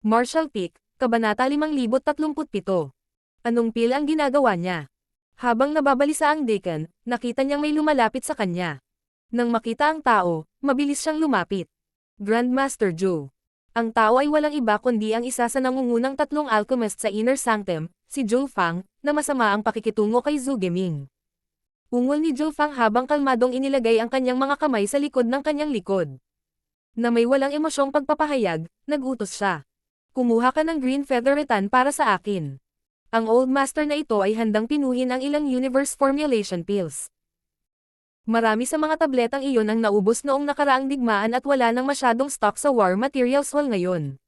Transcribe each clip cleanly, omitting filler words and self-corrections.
Martial Peak, Kabanata 5037. Anong pil ang ginagawa niya? Habang nababalisa ang Deacon, nakita niyang may lumalapit sa kanya. Nang makita ang tao, mabilis siyang lumapit. Grandmaster Zhou. Ang tao ay walang iba kundi ang isa sa nangungunang tatlong alchemist sa Inner Sanctum, si Zhou Fang, na masama ang pakikitungo kay Zhu Geming. Ungol ni Zhou Fang habang kalmadong inilagay ang kanyang mga kamay sa likod ng kanyang likod. Na may walang emosyong pagpapahayag, nagutos siya. Kumuha ka ng green feather rattan para sa akin. Ang Old Master na ito ay handang pinuhin ang ilang universe formulation pills. Marami sa mga tabletang iyon ang naubos noong nakaraang digmaan at wala nang masyadong stock sa War Materials Hall ngayon.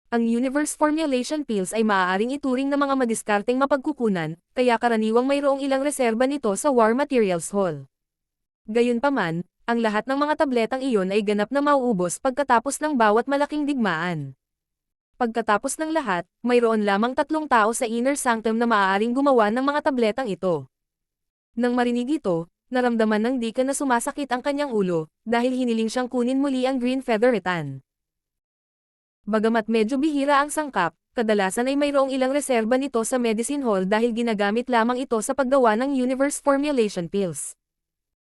Ang universe formulation pills ay maaaring ituring na mga madiskarteng mapagkukunan, kaya karaniwang mayroong ilang reserba nito sa War Materials Hall. Gayunpaman, ang lahat ng mga tabletang iyon ay ganap na mauubos pagkatapos ng bawat malaking digmaan. Pagkatapos ng lahat, mayroon lamang 3 tao sa Inner Sanctum na maaaring gumawa ng mga tabletang ito. Nang marinig ito, naramdaman ng Deacon na sumasakit ang kanyang ulo, dahil hiniling siyang kunin muli ang green feather rattan. Bagamat medyo bihira ang sangkap, kadalasan ay mayroong ilang reserba nito sa Medicine Hall dahil ginagamit lamang ito sa paggawa ng universe formulation pills.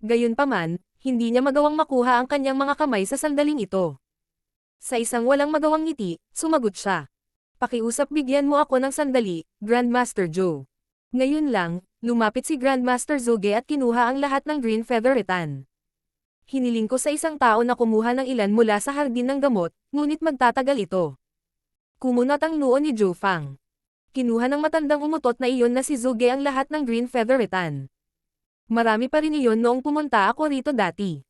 Gayunpaman, hindi niya magawang makuha ang kanyang mga kamay sa sandaling ito. Sa isang walang magawang ngiti, sumagot siya. Pakiusap bigyan mo ako ng sandali, Grandmaster Zhou. Ngayon lang, lumapit si Grandmaster Zhuge at kinuha ang lahat ng green feather rattan. Hiniling ko sa isang tao na kumuha ng ilan mula sa hardin ng gamot, ngunit magtatagal ito. Kumunat ang noo ni Zhou Fang. Kinuha ng matandang umutot na iyon na si Zhuge ang lahat ng green feather rattan. Marami pa rin iyon noong pumunta ako rito dati.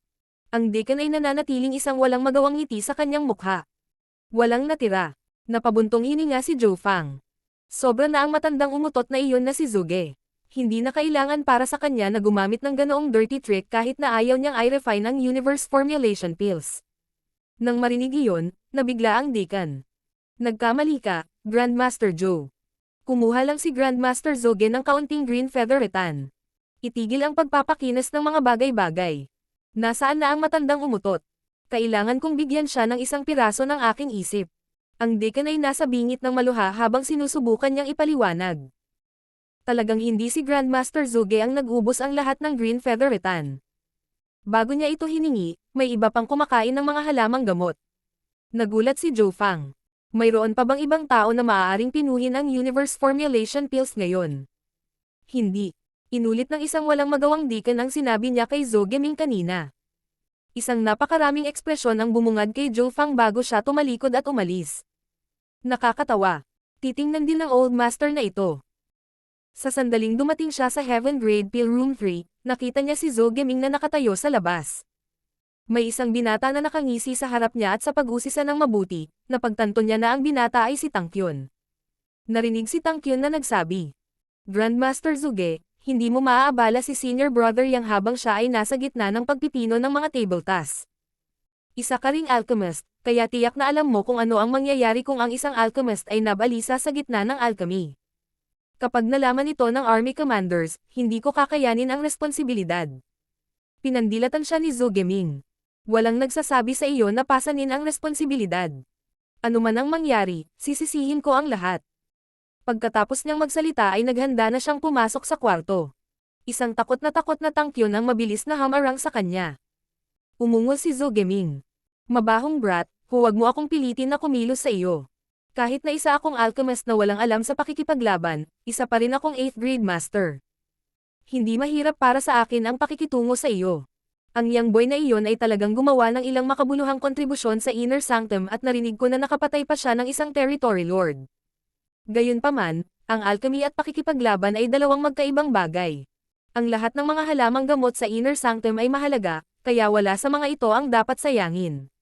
Ang Deacon ay nananatiling isang walang magawang ngiti sa kanyang mukha. Walang natira. Napabuntong hininga si Zhou Fang. Sobra na ang matandang umutot na iyon na si Zhuge. Hindi na kailangan para sa kanya na gumamit ng ganoong dirty trick kahit na ayaw niyang i-refine ang universe formulation pills. Nang marinig iyon, nabigla ang Deacon. Nagkamali ka, Grandmaster Zhou. Kumuha lang si Grandmaster Zhuge ng kaunting green feather rattan. Itigil ang pagpapakinas ng mga bagay-bagay. Nasaan na ang matandang umutot? Kailangan kong bigyan siya ng isang piraso ng aking isip. Ang Deacon ay nasa bingit ng maluha habang sinusubukan niyang ipaliwanag. Talagang hindi si Grandmaster Zhuge ang nag-ubos ang lahat ng green feather rattan. Bago niya ito hiningi, may iba pang kumakain ng mga halamang gamot. Nagulat si Zhou Fang. Mayroon pa bang ibang tao na maaaring pinuhin ang universe formulation pills ngayon? Hindi. Inulit ng isang walang magawang Deacon ang sinabi niya kay Zhu Geming kanina. Isang napakaraming ekspresyon ang bumungad kay Zhou Fang bago siya tumalikod at umalis. Nakakatawa. Titingnan din ng Old Master na ito. Sa sandaling dumating siya sa Heaven Grade Pill Room 3, nakita niya si Zhu Geming na nakatayo sa labas. May isang binata na nakangisi sa harap niya at sa pag-usisa ng mabuti, napagtanto niya na ang binata ay si Tang Kyun. Narinig si Tang Kyun na nagsabi, Grandmaster Zhuge, hindi mo maaabala si Senior Brother Yang habang siya ay nasa gitna ng pagpipino ng mga table tasks. Isa ka ring alchemist, kaya tiyak na alam mo kung ano ang mangyayari kung ang isang alchemist ay nabalisa sa gitna ng alchemy. Kapag nalaman ito ng army commanders, hindi ko kakayanin ang responsibilidad. Pinandilatan siya ni Zhu Geming. Walang nagsasabi sa iyo na pasanin ang responsibilidad. Ano man ang mangyari, sisisihin ko ang lahat. Pagkatapos niyang magsalita ay naghanda na siyang pumasok sa kwarto. Isang takot na Tang Kyun ang mabilis na hamarang sa kanya. Umungol si Zhu Geming. Mabahong brat, huwag mo akong pilitin na kumilos sa iyo. Kahit na isa akong alchemist na walang alam sa pakikipaglaban, isa pa rin akong 8th grade master. Hindi mahirap para sa akin ang pakikitungo sa iyo. Ang young boy na iyon ay talagang gumawa ng ilang makabuluhang kontribusyon sa Inner Sanctum at narinig ko na nakapatay pa siya ng isang territory lord. Gayunpaman, ang alchemy at pakikipaglaban ay dalawang magkaibang bagay. Ang lahat ng mga halamang gamot sa Inner Sanctum ay mahalaga, kaya wala sa mga ito ang dapat sayangin.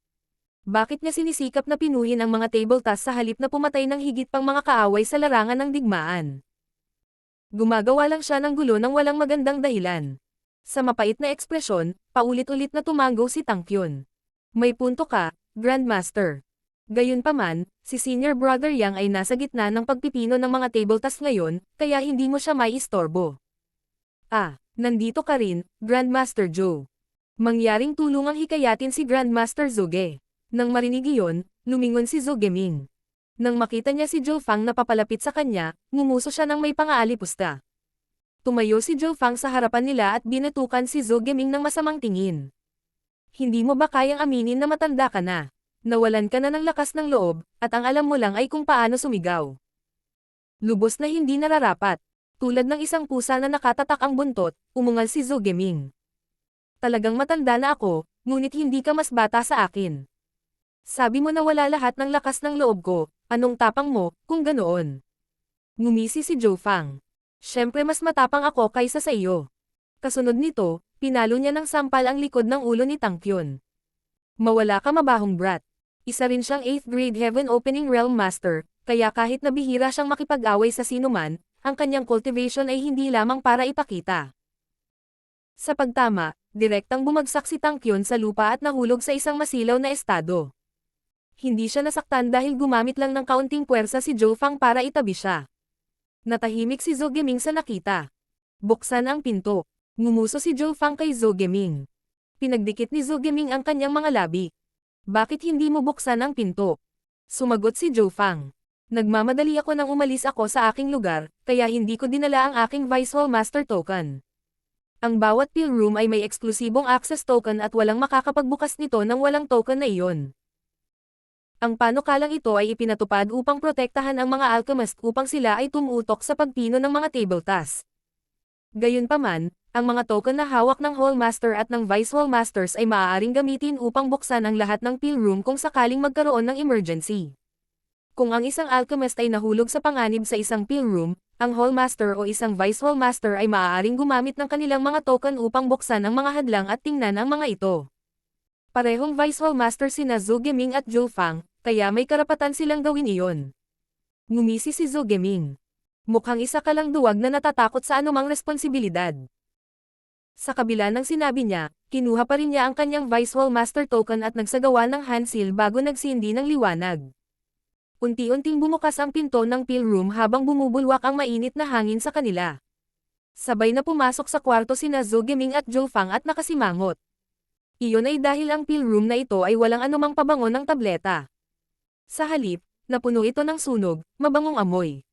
Bakit niya sinisikap na pinuhin ang mga table tasks sa halip na pumatay ng higit pang mga kaaway sa larangan ng digmaan? Gumagawa lang siya ng gulo ng walang magandang dahilan. Sa mapait na ekspresyon, paulit-ulit na tumango si Tang Kyun. May punto ka, Grandmaster. Gayunpaman, si Senior Brother Yang ay nasa gitna ng pagpipino ng mga table tasks ngayon, kaya hindi mo siya maiistorbo. Nandito ka rin, Grandmaster Zhou. Mangyaring tulungang hikayatin si Grandmaster Zhuge. Nang marinig iyon, lumingon si Zhu Geming. Nang makita niya si Zhou Fang na papalapit sa kanya, ngumuso siya ng may pangaalipusta. Tumayo si Zhou Fang sa harapan nila at binatukan si Zhou Geming ng masamang tingin. Hindi mo ba kayang aminin na matanda ka na? Nawalan ka na ng lakas ng loob, at ang alam mo lang ay kung paano sumigaw. Lubos na hindi nararapat. Tulad ng isang pusa na nakatatak ang buntot, umungal si Zhou Geming. Talagang matanda na ako, ngunit hindi ka mas bata sa akin. Sabi mo na wala lahat ng lakas ng loob ko, anong tapang mo, kung ganoon? Ngumisi si Zhou Fang. Siyempre mas matapang ako kaysa sa iyo. Kasunod nito, pinalo niya ng sampal ang likod ng ulo ni Tang Kyun. Mawala ka mabahong brat. Isa rin siyang 8th grade Heaven Opening Realm Master, kaya kahit nabihira siyang makipag-away sa sinuman, ang kanyang cultivation ay hindi lamang para ipakita. Sa pagtama, direktang bumagsak si Tang Kyun sa lupa at nahulog sa isang masilaw na estado. Hindi siya nasaktan dahil gumamit lang ng kaunting puwersa si Zhou Fang para itabi siya. Natahimik si Zhou Geming sa nakita. Buksan ang pinto. Ngumuso si Zhou Fang kay Zhou Geming. Pinagdikit ni Zhou Geming ang kanyang mga labi. Bakit hindi mo buksan ang pinto? Sumagot si Zhou Fang. Nagmamadali ako nang umalis ako sa aking lugar, kaya hindi ko dinala ang aking Vice Hall Master Token. Ang bawat pill room ay may eksklusibong access token at walang makakapagbukas nito nang walang token na iyon. Ang panukalang ito ay ipinatupad upang protektahan ang mga alchemist upang sila ay tumutok sa pagpino ng mga table tasks. Gayunpaman, ang mga token na hawak ng Hall Master at ng Vice Hall Masters ay maaaring gamitin upang buksan ang lahat ng pill room kung sakaling magkaroon ng emergency. Kung ang isang alchemist ay nahulog sa panganib sa isang pill room, ang Hall Master o isang Vice Hall Master ay maaaring gumamit ng kanilang mga token upang buksan ang mga hadlang at tingnan ang mga ito. Parehong Vice Hall Master sina Zhou Geming at Zhou Fang, kaya may karapatan silang gawin iyon. Ngumisi si Zhou Geming. Mukhang isa ka lang duwag na natatakot sa anumang responsibilidad. Sa kabila ng sinabi niya, kinuha pa rin niya ang kanyang Vice Hall Master Token at nagsagawa ng hand seal bago nagsindi ng liwanag. Unti-unting bumukas ang pinto ng pill room habang bumubulwak ang mainit na hangin sa kanila. Sabay na pumasok sa kwarto sina Zhou Geming at Zhou Fang at nakasimangot. Iyon ay dahil ang pill room na ito ay walang anumang pabango ng tableta. Sa halip, napuno ito ng sunog, mabangong amoy.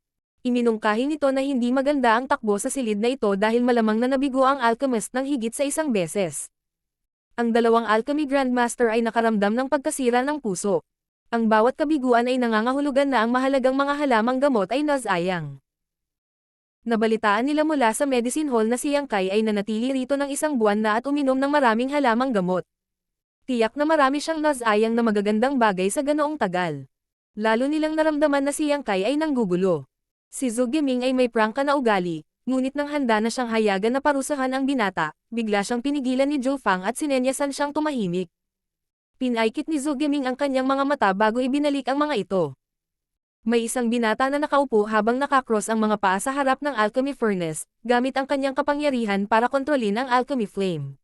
Iminungkahi nito na hindi maganda ang takbo sa silid na ito dahil malamang na nabigo ang alchemist ng higit sa isang beses. Ang dalawang alchemy grandmaster ay nakaramdam ng pagkasira ng puso. Ang bawat kabiguan ay nangangahulugan na ang mahalagang mga halamang gamot ay nasayang. Nabalitaan nila mula sa medicine hall na si Yang Kai ay nanatili rito ng isang buwan na at uminom ng maraming halamang gamot. Tiyak na marami siyang nasayang na magagandang bagay sa ganoong tagal. Lalo nilang naramdaman na si Yang Kai ay nanggugulo. Si Zhou Geming ay may prangka na ugali, ngunit nang handa na siyang hayagan na parusahan ang binata, bigla siyang pinigilan ni Zhou Fang at sinenyasan siyang tumahimik. Pinaikit ni Zhou Geming ang kanyang mga mata bago ibinalik ang mga ito. May isang binata na nakaupo habang nakakross ang mga paa sa harap ng alchemy furnace, gamit ang kanyang kapangyarihan para kontrolin ang alchemy flame.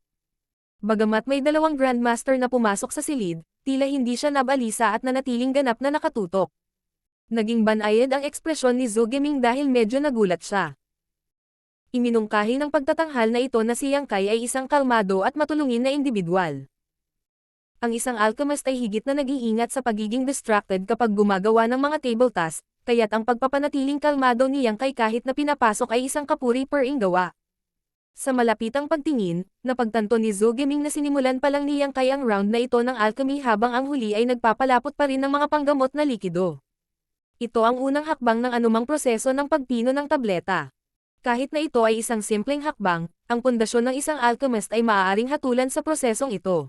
Bagamat may dalawang grandmaster na pumasok sa silid, tila hindi siya nabalisa at nanatiling ganap na nakatutok. Naging banayad ang ekspresyon ni Zhou Geming dahil medyo nagulat siya. Iminungkahi ng pagtatanghal na ito na si Yang Kai ay isang kalmado at matulungin na individual. Ang isang alchemist ay higit na nag-iingat sa pagiging distracted kapag gumagawa ng mga table tasks, kaya't ang pagpapanatiling kalmado ni Yang Kai kahit na pinapasok ay isang kapuri-puring gawa. Sa malapitang pagtingin, napagtanto ni Zhou Geming na sinimulan pa lang ni Yang Kai ang round na ito ng alchemy habang ang huli ay nagpapalapot pa rin ng mga panggamot na likido. Ito ang unang hakbang ng anumang proseso ng pagpino ng tableta. Kahit na ito ay isang simpleng hakbang, ang pundasyon ng isang alchemist ay maaaring hatulan sa prosesong ito.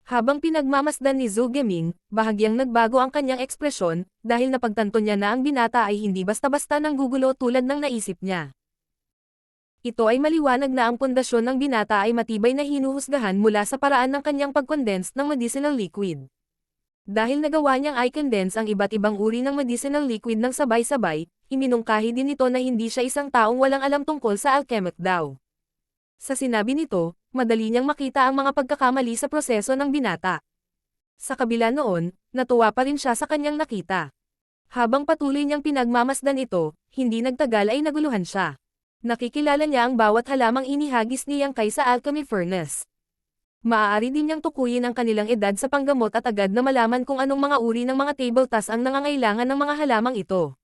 Habang pinagmamasdan ni Zhou Geming, bahagyang nagbago ang kanyang ekspresyon, dahil napagtanto niya na ang binata ay hindi basta-basta nanggugulo tulad ng naisip niya. Ito ay maliwanag na ang pundasyon ng binata ay matibay na hinuhusgahan mula sa paraan ng kanyang pag-condense ng medicinal liquid. Dahil nagawa niyang i-condense ang iba't ibang uri ng medicinal liquid ng sabay-sabay, iminungkahi din ito na hindi siya isang taong walang alam tungkol sa alchemic daw. Sa sinabi nito, madali niyang makita ang mga pagkakamali sa proseso ng binata. Sa kabila noon, natuwa pa rin siya sa kanyang nakita. Habang patuloy niyang pinagmamasdan ito, hindi nagtagal ay naguluhan siya. Nakikilala niya ang bawat halamang inihagis ni Yang Kai sa alchemy furnace. Maaari din niyang tukuyin ang kanilang edad sa panggamot at agad na malaman kung anong mga uri ng mga table tas ang nangangailangan ng mga halamang ito.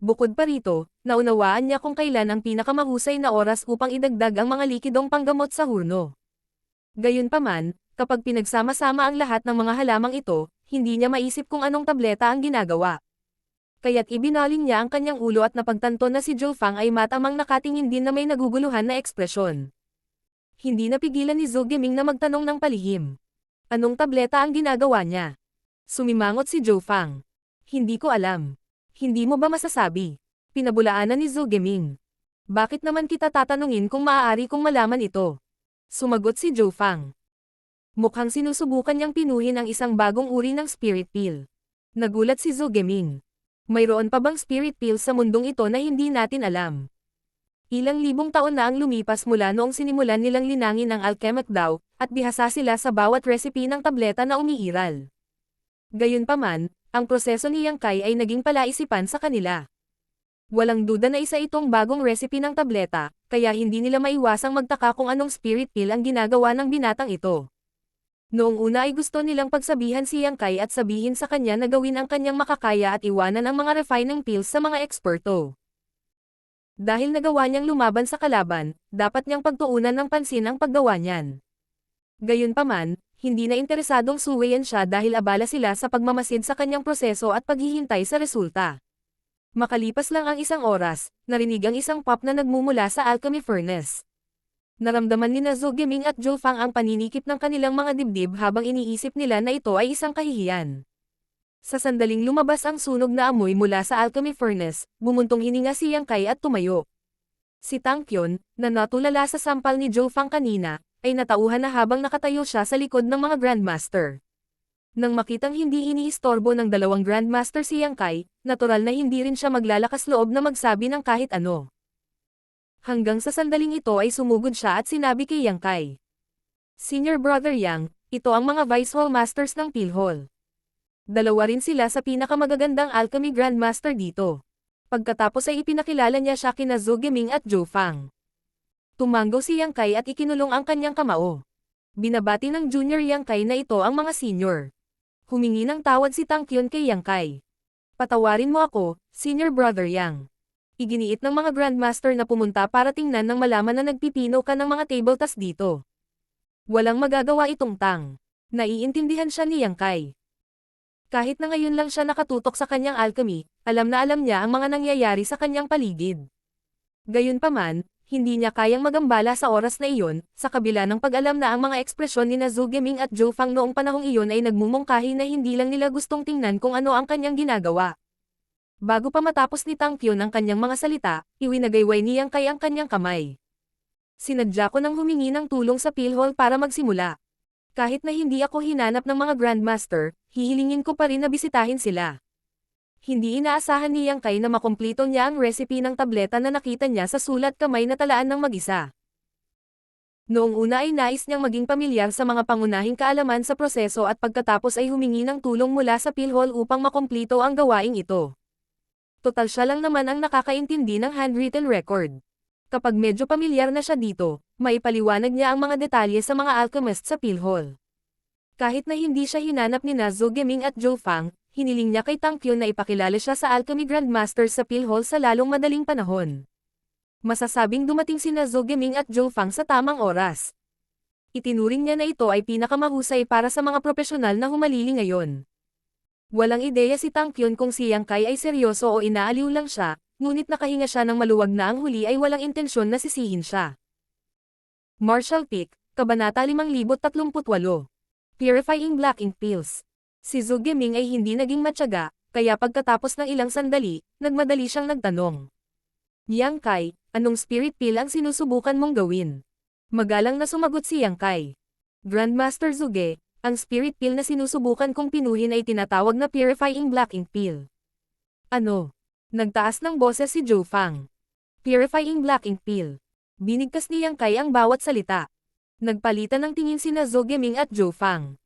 Bukod pa rito, naunawaan niya kung kailan ang pinakamahusay na oras upang idagdag ang mga likidong panggamot sa hurno. Gayunpaman, kapag pinagsama-sama ang lahat ng mga halamang ito, hindi niya maisip kung anong tableta ang ginagawa. Kaya't ibinaling niya ang kanyang ulo at napagtanto na si Zhou Fang ay matamang nakatingin din na may naguguluhan na ekspresyon. Hindi napigilan ni Zhou Geming na magtanong ng palihim. Anong tableta ang ginagawa niya? Sumimangot si Zhou Fang. Hindi ko alam. Hindi mo ba masasabi? Pinabulaanan ni Zhou Geming. Bakit naman kita tatanungin kung maaari kong malaman ito? Sumagot si Zhou Fang. Mukhang sinusubukan niyang pinuhin ang isang bagong uri ng spirit pill. Nagulat si Zhou Geming. Mayroon pa bang spirit pill sa mundong ito na hindi natin alam? Ilang libong taon na ang lumipas mula noong sinimulan nilang linangin ang alchemic daw, at bihasa sila sa bawat recipe ng tableta na umiiral. Gayunpaman, ang proseso ni Yang Kai ay naging palaisipan sa kanila. Walang duda na isa itong bagong recipe ng tableta, kaya hindi nila maiwasang magtaka kung anong spirit pill ang ginagawa ng binatang ito. Noong una ay gusto nilang pagsabihan si Yang Kai at sabihin sa kanya na gawin ang kanyang makakaya at iwanan ang mga refining pills sa mga eksperto. Dahil nagawa niyang lumaban sa kalaban, dapat niyang pagtuunan ng pansin ang paggawa niyan. Gayunpaman, hindi na interesadong suwayan siya dahil abala sila sa pagmamasid sa kanyang proseso at paghihintay sa resulta. Makalipas lang ang isang oras, narinig ang isang pop na nagmumula sa alchemy furnace. Naramdaman ni Zhou Geming at Zhou Fang ang paninikip ng kanilang mga dibdib habang iniisip nila na ito ay isang kahihiyan. Sa sandaling lumabas ang sunog na amoy mula sa alchemy furnace, bumuntong hininga si Yang Kai at tumayo. Si Tang Qian, na natulala sa sampal ni Zhou Fang kanina, ay natauhan na habang nakatayo siya sa likod ng mga Grandmaster. Nang makitang hindi iniistorbo ng dalawang Grandmaster si Yang Kai, natural na hindi rin siya maglalakas loob na magsabi ng kahit ano. Hanggang sa sandaling ito ay sumugod siya at sinabi kay Yang Kai. Senior Brother Yang, ito ang mga Vice Hall Masters ng Pilhol. Dalawa rin sila sa pinakamagagandang alchemy grandmaster dito. Pagkatapos ay ipinakilala niya siya kina Zhou Geming at Zhou Fang. Tumanggo si Yang Kai at ikinulong ang kanyang kamao. Binabati ng junior Yang Kai na ito ang mga senior. Humingi ng tawad si Tang Qian kay Yang Kai. Patawarin mo ako, Senior Brother Yang. Iginiit ng mga grandmaster na pumunta para tingnan nang malaman na nagpipino ka ng mga table tas dito. Walang magagawa itong Tang. Naiintindihan siya ni Yang Kai. Kahit na ngayon lang siya nakatutok sa kanyang alchemy, alam na alam niya ang mga nangyayari sa kanyang paligid. Gayunpaman, hindi niya kayang magambala sa oras na iyon, sa kabila ng pag-alam na ang mga ekspresyon ni Zhou Geming at Zhou Fang noong panahong iyon ay nagmumungkahi na hindi lang nila gustong tingnan kung ano ang kanyang ginagawa. Bago pa matapos ni Tang Qian ang kanyang mga salita, iwinagayway ni Yang Kai ang kanyang kamay. Sinadya ko nang humingi ng tulong sa Pilhol para magsimula. Kahit na hindi ako hinanap ng mga Grandmaster, hihilingin ko pa rin na bisitahin sila. Hindi inaasahan ni Yang Kai na makumpleto niya ang recipe ng tableta na nakita niya sa sulat kamay na talaan ng mag-isa. Noong una ay nais niyang maging pamilyar sa mga pangunahing kaalaman sa proseso at pagkatapos ay humingi ng tulong mula sa Pilhol upang makumpleto ang gawaing ito. Total siya lang naman ang nakakaintindi ng handwritten record. Kapag medyo pamilyar na siya dito, maipaliwanag niya ang mga detalye sa mga alchemist sa Pilhol. Kahit na hindi siya hinanap ni Zhou Geming at Zhou Fang, hiniling niya kay Tang Qian na ipakilala siya sa alchemy grandmaster sa Pilhol sa lalong madaling panahon. Masasabing dumating sina Zhou Geming at Zhou Fang sa tamang oras. Itinuring niya na ito ay pinakamahusay para sa mga profesional na humalili ngayon. Walang ideya si Tang Qian kung si Yang Kai ay seryoso o inaaliw lang siya, ngunit nakahinga siya ng maluwag na ang huli ay walang intensyon na sisihin siya. Martial Peak, Kabanata 5038. Purifying Black Ink Pills. Si Zhou Geming ay hindi naging matyaga, kaya pagkatapos ng ilang sandali, nagmadali siyang nagtanong. Yang Kai, anong spirit pill ang sinusubukan mong gawin? Magalang na sumagot si Yang Kai. Grandmaster Zhuge, ang spirit pill na sinusubukan kong pinuhin ay tinatawag na Purifying Black Ink Pill. Ano? Nagtaas ng boses si Zhou Fang. Purifying Black Ink Pill. Binigkas ni Yang Kai ang bawat salita. Nagpalitan ng tingin sina Zhou Geming at Zhou Fang.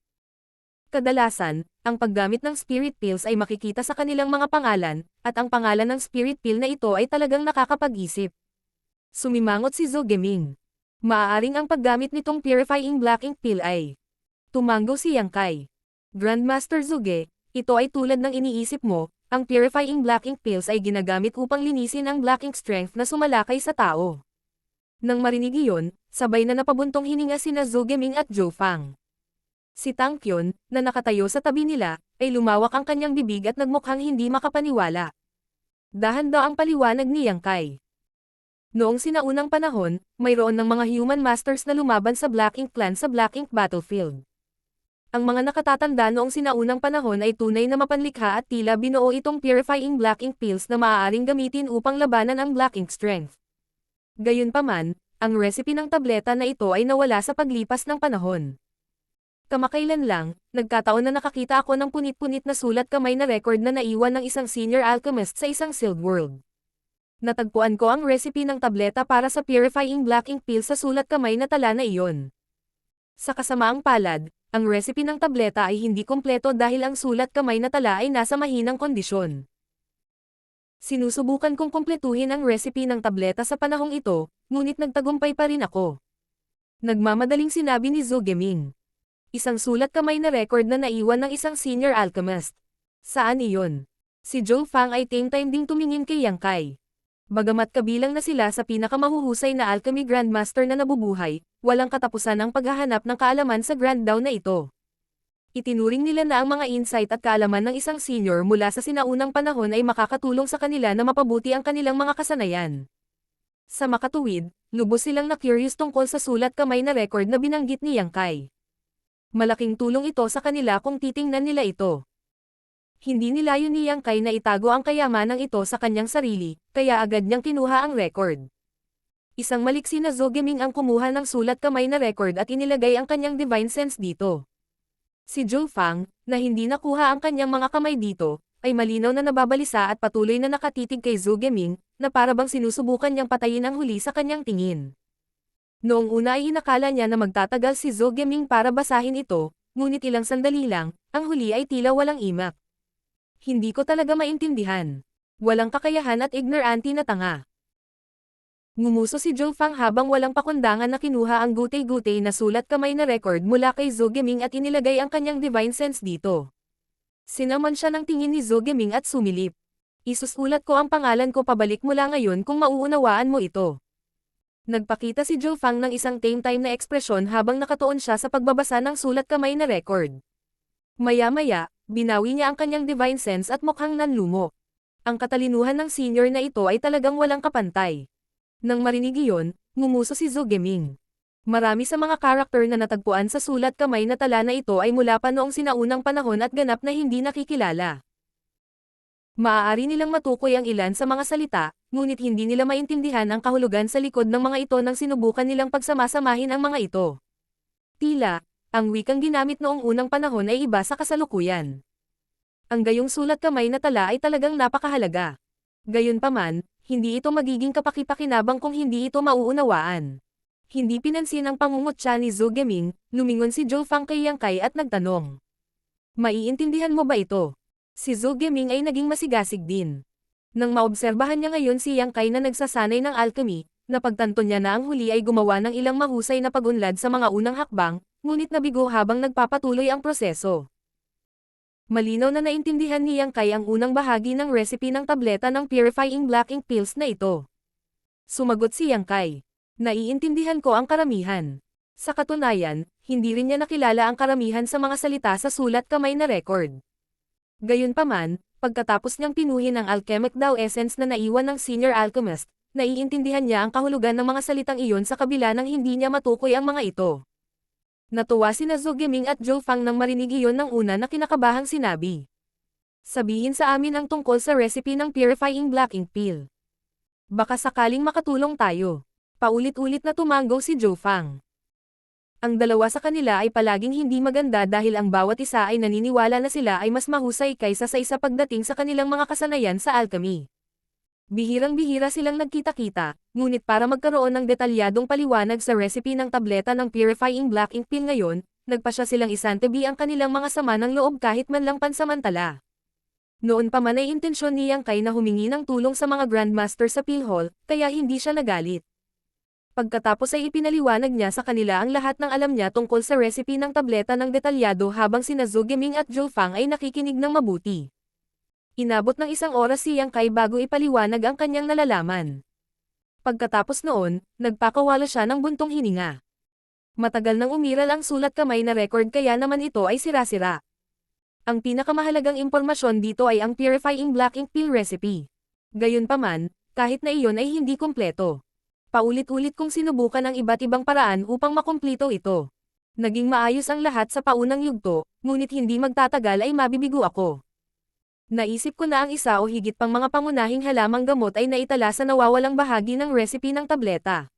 Kadalasan, ang paggamit ng spirit pills ay makikita sa kanilang mga pangalan, at ang pangalan ng spirit pill na ito ay talagang nakakapag-isip. Sumimangot si Zhou Geming. Maaaring ang paggamit nitong purifying black ink pill ay tumango si Yang Kai. Grandmaster Zuge, ito ay tulad ng iniisip mo, ang purifying black ink pills ay ginagamit upang linisin ang black ink strength na sumalakay sa tao. Nang marinig iyon, sabay na napabuntong hininga sina Zugeming at Zhou Fang. Si Tang Qian, na nakatayo sa tabi nila, ay lumawak ang kanyang bibig at nagmukhang hindi makapaniwala. Dahan-daang paliwanag ni Yang Kai. Noong sinaunang panahon, mayroon ng mga human masters na lumaban sa Black Ink clan sa Black Ink battlefield. Ang mga nakatatanda noong sinaunang panahon ay tunay na mapanlikha at tila binuo itong purifying black ink pills na maaaring gamitin upang labanan ang black ink strength. Gayunpaman, ang recipe ng tableta na ito ay nawala sa paglipas ng panahon. Kamakailan lang, nagkataon na nakakita ako ng punit-punit na sulat kamay na record na naiwan ng isang senior alchemist sa isang sealed world. Natagpuan ko ang recipe ng tableta para sa purifying black ink pill sa sulat kamay na tala na iyon. Sa kasamaang palad, ang recipe ng tableta ay hindi kumpleto dahil ang sulat kamay na tala ay nasa mahinang kondisyon. Sinusubukan kong kumpletuhin ang recipe ng tableta sa panahong ito, ngunit nagtagumpay pa rin ako. Nagmamadaling sinabi ni Zugeming. Isang sulat kamay na record na naiwan ng isang senior alchemist. Saan iyon? Si Zhou Fang ay time ding tumingin kay Yang Kai. Bagamat kabilang na sila sa pinakamahuhusay na alchemy grandmaster na nabubuhay, walang katapusan ang paghahanap ng kaalaman sa grand daw na ito. Itinuring nila na ang mga insight at kaalaman ng isang senior mula sa sinaunang panahon ay makakatulong sa kanila na mapabuti ang kanilang mga kasanayan. Sa makatuwid, lubos silang na-curious tungkol sa sulat kamay na record na binanggit ni Yang Kai. Malaking tulong ito sa kanila kung titingnan nila ito. Hindi nilayon ni Yang Kai na itago ang kayamanang ito sa kanyang sarili, kaya agad niyang kinuha ang record. Isang maliksi na Zugeming ang kumuha ng sulat kamay na record at inilagay ang kanyang divine sense dito. Si Zhou Fang, na hindi nakuha ang kanyang mga kamay dito, ay malinaw na nababalisa at patuloy na nakatitig kay Zugeming, na parabang sinusubukan niyang patayin ang huli sa kanyang tingin. Noong una ay inakala niya na magtatagal si Zugeming para basahin ito, ngunit ilang sandali lang, ang huli ay tila walang imak. Hindi ko talaga maintindihan. Walang kakayahan at ignorante na tanga. Ngumuso si Zhou Fang habang walang pakundangan na kinuha ang gutay-gutay na sulat kamay na record mula kay Zugeming at inilagay ang kanyang divine sense dito. Sinaman siya ng tingin ni Zugeming at sumilip. Isusulat ko ang pangalan ko pabalik mula ngayon kung mauunawaan mo ito. Nagpakita si Zhou Fang ng isang tame-time na ekspresyon habang nakatuon siya sa pagbabasa ng sulat kamay na record. Maya-maya, binawi niya ang kanyang divine sense at mukhang nanlumo. Ang katalinuhan ng senior na ito ay talagang walang kapantay. Nang marinig iyon, ngumuso si Zugeming. Marami sa mga karakter na natagpuan sa sulat kamay na tala na ito ay mula pa noong sinaunang panahon at ganap na hindi nakikilala. Maaari nilang matukoy ang ilan sa mga salita, ngunit hindi nila maintindihan ang kahulugan sa likod ng mga ito nang sinubukan nilang pagsamasamahin ang mga ito. Tila, ang wikang ginamit noong unang panahon ay iba sa kasalukuyan. Ang gayong sulat kamay na tala ay talagang napakahalaga. Gayunpaman, hindi ito magiging kapaki-pakinabang kung hindi ito mauunawaan. Hindi pinansin ang pangungutya ni Zugeming, lumingon si Zhou Fang kay Yang Kai at nagtanong. Maiintindihan mo ba ito? Si Zugeming ay naging masigasig din. Nang maobserbahan niya ngayon si Yang Kai na nagsasanay ng alchemy, napagtanto niya na ang huli ay gumawa ng ilang mahusay na pag-unlad sa mga unang hakbang, ngunit nabigo habang nagpapatuloy ang proseso. Malinaw na naintindihan ni Yang Kai ang unang bahagi ng recipe ng tableta ng purifying black ink pills na ito. Sumagot si Yang Kai. Naiintindihan ko ang karamihan. Sa katunayan, hindi rin niya nakilala ang karamihan sa mga salita sa sulat kamay na record. Gayunpaman, pagkatapos niyang pinuhin ang alchemic Dao essence na naiwan ng senior alchemist, naiintindihan niya ang kahulugan ng mga salitang iyon sa kabila ng hindi niya matukoy ang mga ito. Natuwa sina Zugeming at Zhou Fang nang marinig iyon ng una na kinakabahang sinabi. Sabihin sa amin ang tungkol sa recipe ng purifying black ink pill. Baka sakaling makatulong tayo. Paulit-ulit na tumanggo si Zhou Fang. Ang dalawa sa kanila ay palaging hindi maganda dahil ang bawat isa ay naniniwala na sila ay mas mahusay kaysa sa isa pagdating sa kanilang mga kasanayan sa alchemy. Bihirang-bihira silang nagkita-kita, ngunit para magkaroon ng detalyadong paliwanag sa recipe ng tableta ng purifying black ink pill ngayon, nagpasya silang isantabi ang kanilang mga sama ng loob kahit man lang pansamantala. Noon pa man ay intensyon ni Yang Kai na humingi ng tulong sa mga grandmaster sa pill hall, kaya hindi siya nagalit. Pagkatapos ay ipinaliwanag niya sa kanila ang lahat ng alam niya tungkol sa recipe ng tableta ng detalyado habang sina Zhou Geming at Zhou Fang ay nakikinig ng mabuti. Inabot ng 1 oras si Yang Kai bago ipaliwanag ang kanyang nalalaman. Pagkatapos noon, nagpakawala siya ng buntong hininga. Matagal nang umiral ang sulat kamay na record kaya naman ito ay sira-sira. Ang pinakamahalagang impormasyon dito ay ang purifying black ink pill recipe. Gayunpaman, kahit na iyon ay hindi kumpleto. Paulit-ulit kong sinubukan ang iba't ibang paraan upang makumplito ito. Naging maayos ang lahat sa paunang yugto, ngunit hindi magtatagal ay mabibigo ako. Naisip ko na ang isa o higit pang mga pangunahing halamang gamot ay naitala sa nawawalang bahagi ng recipe ng tableta.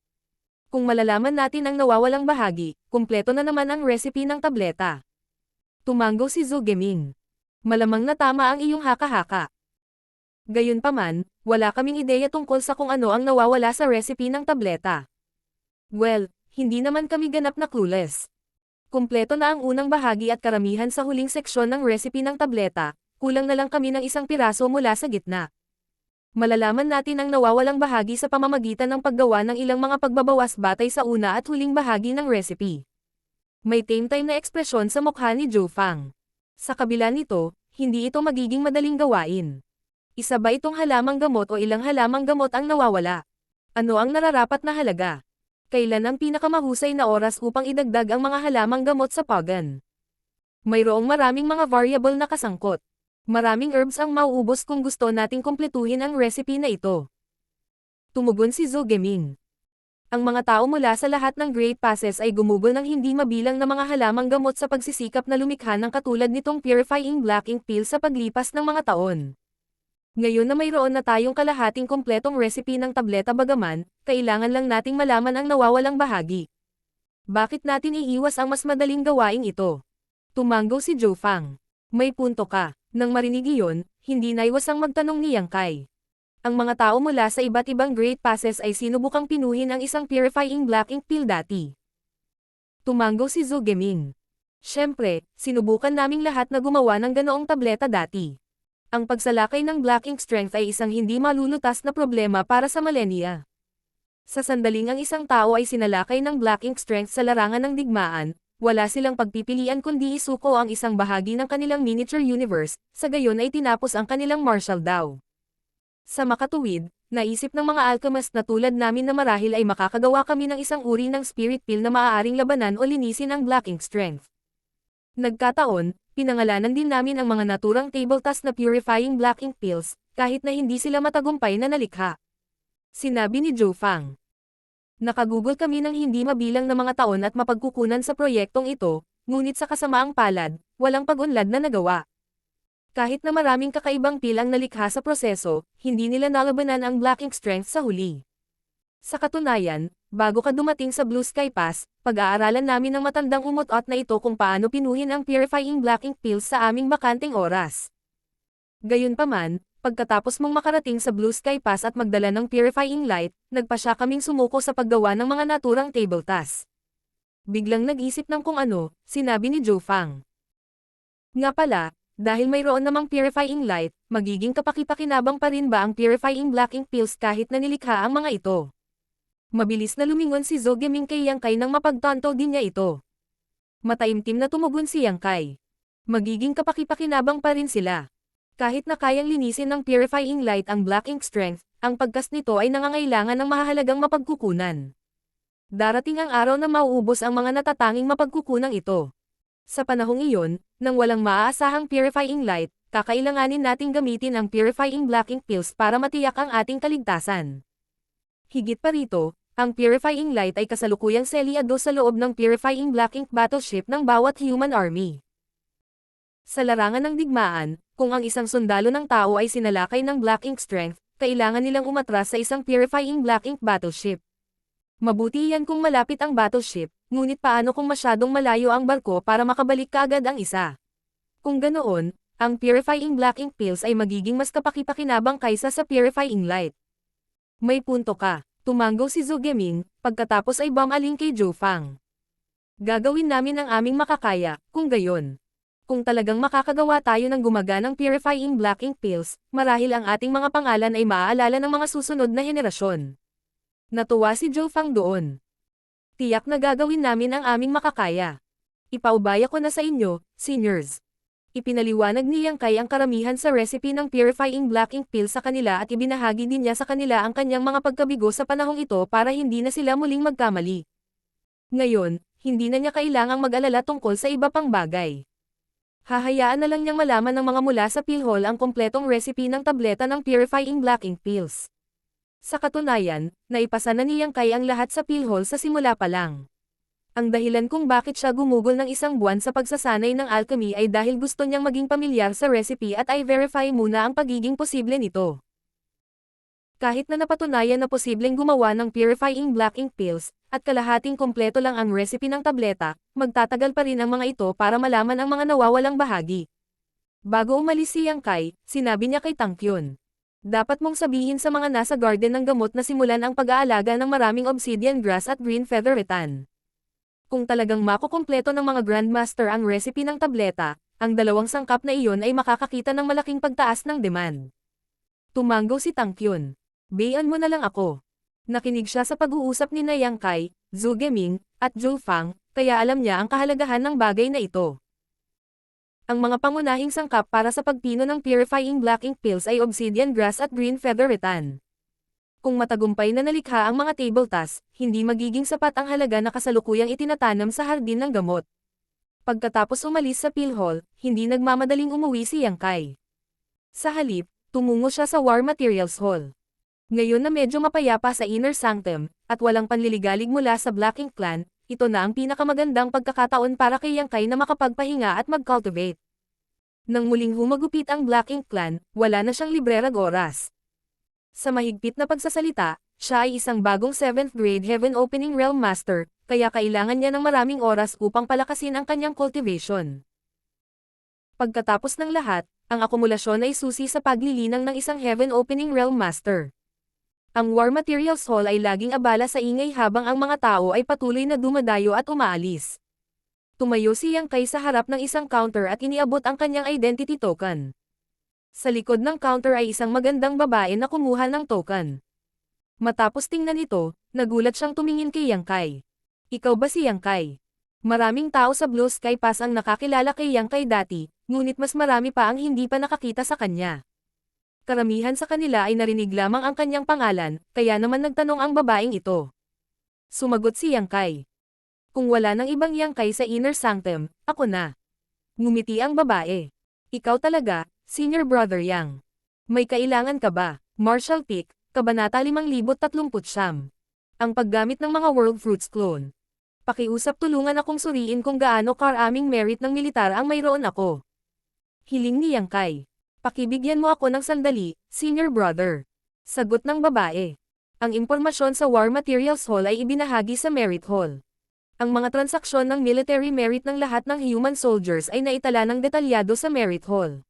Kung malalaman natin ang nawawalang bahagi, kumpleto na naman ang recipe ng tableta. Tumanggo si Zhou Geming. Malamang na tama ang iyong haka-haka. Gayunpaman, wala kaming ideya tungkol sa kung ano ang nawawala sa recipe ng tableta. Well, hindi naman kami ganap na clueless. Kumpleto na ang unang bahagi at karamihan sa huling seksyon ng recipe ng tableta, kulang na lang kami ng 1 piraso mula sa gitna. Malalaman natin ang nawawalang bahagi sa pamamagitan ng paggawa ng ilang mga pagbabawas batay sa una at huling bahagi ng recipe. May tame-time na ekspresyon sa mukha ni Zhou Fang. Sa kabila nito, hindi ito magiging madaling gawain. Isa ba itong halamang gamot o ilang halamang gamot ang nawawala? Ano ang nararapat na halaga? Kailan ang pinakamahusay na oras upang idagdag ang mga halamang gamot sa pagan? Mayroong maraming mga variable na kasangkot. Maraming herbs ang mauubos kung gusto nating kumpletuhin ang recipe na ito. Tumugon si Zhou Geming. Ang mga tao mula sa lahat ng Great Passes ay gumugol ng hindi mabilang na mga halamang gamot sa pagsisikap na lumikha ng katulad nitong purifying black ink pill sa paglipas ng mga taon. Ngayon na mayroon na tayong kalahating kumpletong recipe ng tableta bagaman, kailangan lang nating malaman ang nawawalang bahagi. Bakit natin iiwas ang mas madaling gawaing ito? Tumanggo si Zhou Fang. May punto ka. Nang marinig iyon, hindi naiwasang magtanong ni Yang Kai. Ang mga tao mula sa iba't ibang Great Passes ay sinubukang pinuhin ang isang purifying black ink pill dati. Tumanggo si Zhou Geming. Siyempre, sinubukan naming lahat na gumawa ng ganoong tableta dati. Ang pagsalakay ng black ink strength ay isang hindi malulutas na problema para sa millennia. Sa sandaling ang isang tao ay sinalakay ng black ink strength sa larangan ng digmaan, wala silang pagpipilian kundi isuko ang isang bahagi ng kanilang miniature universe, sa gayon ay tinapos ang kanilang martial Dao. Sa makatuwid, naisip ng mga alchemist na tulad namin na marahil ay makakagawa kami ng isang uri ng spirit pill na maaaring labanan o linisin ang black ink strength. Nagkataon, pinangalanan din namin ang mga naturang table task na purifying black ink pills, kahit na hindi sila matagumpay na nalikha. Sinabi ni Zhou Fang. Nakagugol kami ng hindi mabilang na mga taon at mapagkukunan sa proyektong ito, ngunit sa kasamaang palad, walang pag-unlad na nagawa. Kahit na maraming kakaibang pill ang nalikha sa proseso, hindi nila nalabanan ang black ink strength sa huli. Sa katunayan, bago ka dumating sa Blue Sky Pass, pag-aaralan namin ng matandang umutot na ito kung paano pinuhin ang purifying black ink pills sa aming bakanteng oras. Gayunpaman, pagkatapos mong makarating sa Blue Sky Pass at magdala ng purifying light, nagpasya kaming sumuko sa paggawa ng mga naturang table tasks. Biglang nag-isip ng kung ano, sinabi ni Zhou Fang. Nga pala, dahil mayroon namang purifying light, magiging kapaki-pakinabang pa rin ba ang purifying black ink pills kahit na nilikha ang mga ito? Mabilis na lumingon si Zhou Geming kay Yang Kai nang mapagtanto din niya ito. Mataimtim na tumugon si Yang Kai. Magiging kapaki-pakinabang pa rin sila. Kahit na kayang linisin ng purifying light ang black ink strength, ang pagkas nito ay nangangailangan ng mahahalagang mapagkukunan. Darating ang araw na mauubos ang mga natatanging mapagkukunang ito. Sa panahong iyon, nang walang maaasahang purifying light, kakailanganin nating gamitin ang purifying black ink pills para matiyak ang ating kaligtasan. Higit pa rito, ang purifying light ay kasalukuyang selyado sa loob ng purifying black ink battleship ng bawat human army. Sa larangan ng digmaan, kung ang isang sundalo ng tao ay sinalakay ng black ink strength, kailangan nilang umatras sa isang purifying black ink battleship. Mabuti yan kung malapit ang battleship, ngunit paano kung masyadong malayo ang barko para makabalik kaagad ang isa? Kung ganoon, ang purifying black ink pills ay magiging mas kapaki-pakinabang kaysa sa purifying light. May punto ka. Tumanggo si Zhou Geming, pagkatapos ay bumaling kay Zhou Fang. Gagawin namin ang aming makakaya, kung gayon. Kung talagang makakagawa tayo ng gumaganang purifying black ink pills, marahil ang ating mga pangalan ay maaalala ng mga susunod na henerasyon. Natuwa si Zhou Fang doon. Tiyak na gagawin namin ang aming makakaya. Ipaubaya ko na sa inyo, seniors. Ipinaliwanag ni Yang Kai ang karamihan sa recipe ng purifying black ink pill sa kanila at ibinahagi din niya sa kanila ang kanyang mga pagkabigo sa panahong ito para hindi na sila muling magkamali. Ngayon, hindi na niya kailangang mag-alala tungkol sa iba pang bagay. Hahayaan na lang niyang malaman ng mga mula sa pill hall ang kompletong recipe ng tableta ng purifying black ink pills. Sa katunayan, naipasa na ni Yang Kai ang lahat sa pill hall sa simula pa lang. Ang dahilan kung bakit siya gumugol ng isang buwan sa pagsasanay ng alchemy ay dahil gusto niyang maging pamilyar sa recipe at i-verify muna ang pagiging posible nito. Kahit na napatunayan na posibleng gumawa ng purifying black ink pills, at kalahating kompleto lang ang recipe ng tableta, magtatagal pa rin ang mga ito para malaman ang mga nawawalang bahagi. Bago umalis si Yang Kai, sinabi niya kay Tang Kyun. Dapat mong sabihin sa mga nasa garden ng gamot na simulan ang pag-aalaga ng maraming obsidian grass at green feather rattan. Kung talagang makukumpleto ng mga grandmaster ang recipe ng tableta, ang dalawang sangkap na iyon ay makakakita ng malaking pagtaas ng demand. Tumanggo si Tang Kyun. Bayan mo na lang ako. Nakinig siya sa pag-uusap ni Yang Kai, Zhu Geming, at Zhou Fang, kaya alam niya ang kahalagahan ng bagay na ito. Ang mga pangunahing sangkap para sa pagpino ng purifying black ink pills ay obsidian grass at green feather rattan. Kung matagumpay na nalikha ang mga table tasks, hindi magiging sapat ang halaga na kasalukuyang itinatanam sa hardin ng gamot. Pagkatapos umalis sa pill hall, hindi nagmamadaling umuwi si Yang Kai. Sa halip, tumungo siya sa War Materials Hall. Ngayon na medyo mapayapa sa Inner Sanctum, at walang panliligalig mula sa Black Ink Clan, ito na ang pinakamagandang pagkakataon para kay Yang Kai na makapagpahinga at mag-cultivate. Nang muling humagupit ang Black Ink Clan, wala na siyang librerag oras. Sa mahigpit na pagsasalita, siya ay isang bagong 7th grade Heaven Opening Realm Master, kaya kailangan niya ng maraming oras upang palakasin ang kanyang cultivation. Pagkatapos ng lahat, ang akumulasyon ay susi sa paglilinang ng isang Heaven Opening Realm Master. Ang War Materials Hall ay laging abala sa ingay habang ang mga tao ay patuloy na dumadayo at umaalis. Tumayo si Yang Kai sa harap ng isang counter at iniabot ang kanyang identity token. Sa likod ng counter ay isang magandang babae na kumuha ng token. Matapos tingnan ito, nagulat siyang tumingin kay Yang Kai. Ikaw ba si Yang Kai? Maraming tao sa Blue Sky Pass ang nakakilala kay Yang Kai dati, ngunit mas marami pa ang hindi pa nakakita sa kanya. Karamihan sa kanila ay narinig lamang ang kanyang pangalan, kaya naman nagtanong ang babaeng ito. Sumagot si Yang Kai. Kung wala nang ibang Yang Kai sa Inner Sanctum, ako na. Ngumiti ang babae. Ikaw talaga, Senior Brother Yang. May kailangan ka ba? Martial Peak, Kabanata 5039. Ang paggamit ng mga World Fruits Clone. Pakiusap tulungan akong suriin kung gaano karaming merit ng militar ang mayroon ako. Hiling ni Yang Kai. Pakibigyan mo ako ng sandali, Senior Brother. Sagot ng babae. Ang impormasyon sa War Materials Hall ay ibinahagi sa Merit Hall. Ang mga transaksyon ng military merit ng lahat ng human soldiers ay naitala ng detalyado sa Merit Hall.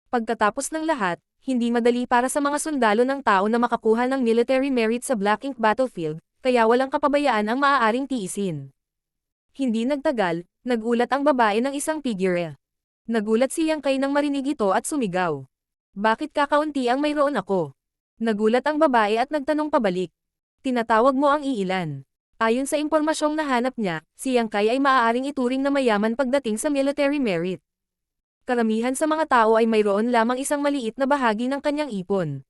Pagkatapos ng lahat, hindi madali para sa mga sundalo ng tao na makakuha ng military merit sa Black Ink Battlefield, kaya walang kapabayaan ang maaaring tiisin. Hindi nagtagal, nagulat ang babae ng isang figure. Nagulat si Yang Kai nang marinig ito at sumigaw. Bakit kakaunti ang mayroon ako? Nagulat ang babae at nagtanong pabalik. Tinatawag mo ang iilan. Ayon sa impormasyong nahanap niya, si Yang Kai ay maaaring ituring na mayaman pagdating sa military merit. Karamihan sa mga tao ay mayroon lamang isang maliit na bahagi ng kanyang ipon.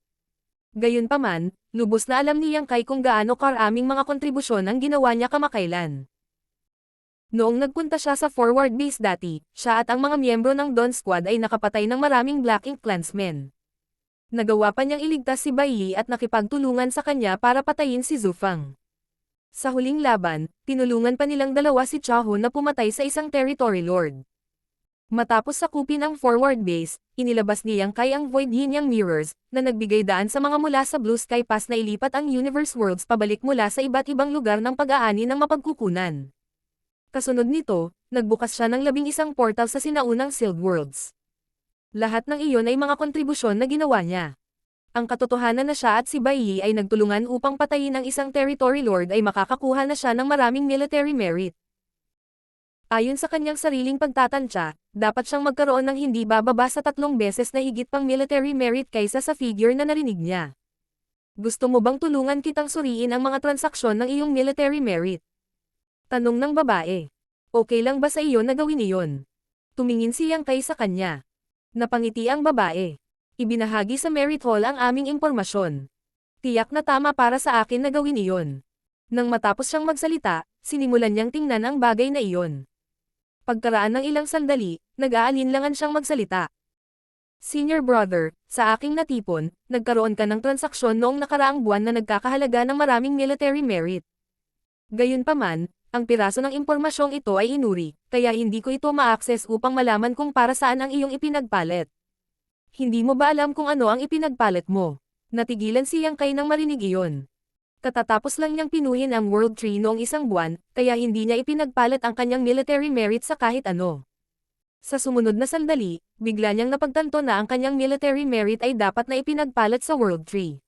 Gayunpaman, lubos na alam ni Yang Kai kung gaano karaming mga kontribusyon ang ginawa niya kamakailan. Noong nagpunta siya sa forward base dati, siya at ang mga miyembro ng Dawn Squad ay nakapatay ng maraming Black Ink Clansmen. Nagawa pa niyang iligtas si Bai Yi at nakipagtulungan sa kanya para patayin si Zhu Fang. Sa huling laban, tinulungan pa nilang dalawa si Chao na pumatay sa isang territory lord. Matapos sakupin ang forward base, inilabas ni Yang Kai ang Void Yin-Yang Mirrors, na nagbigay daan sa mga mula sa Blue Sky Pass na ilipat ang Universe Worlds pabalik mula sa iba't ibang lugar ng pag-aani ng mapagkukunan. Kasunod nito, nagbukas siya ng 11 portal sa sinaunang Sealed Worlds. Lahat ng iyon ay mga kontribusyon na ginawa niya. Ang katotohanan na siya at si Bai Yi ay nagtulungan upang patayin ang isang territory lord ay makakakuha na siya ng maraming military merit. Ayon sa kanyang sariling pagtatantya, dapat siyang magkaroon ng hindi bababa sa 3 beses na higit pang military merit kaysa sa figure na narinig niya. Gusto mo bang tulungan kitang suriin ang mga transaksyon ng iyong military merit? Tanong ng babae. Okay lang ba sa iyo na gawin iyon? Tumingin si Yang Kai sa kanya. Napangiti ang babae. Ibinahagi sa Merit Hall ang aming impormasyon. Tiyak na tama para sa akin na gawin iyon. Nang matapos siyang magsalita, sinimulan niyang tingnan ang bagay na iyon. Pagkaraan ng ilang sandali, nag-aalinlangan siyang magsalita. Senior brother, sa aking natipon, nagkaroon ka ng transaksyon noong nakaraang buwan na nagkakahalaga ng maraming military merit. Gayunpaman, ang piraso ng impormasyong ito ay inuri, kaya hindi ko ito ma-access upang malaman kung para saan ang iyong ipinagpalit. Hindi mo ba alam kung ano ang ipinagpalit mo? Natigilan si Yang Kai nang marinig iyon. Katatapos lang niyang pinuhin ang World Tree noong isang buwan, kaya hindi niya ipinagpalit ang kanyang military merit sa kahit ano. Sa sumunod na sandali, bigla niyang napagtanto na ang kanyang military merit ay dapat na ipinagpalit sa World Tree.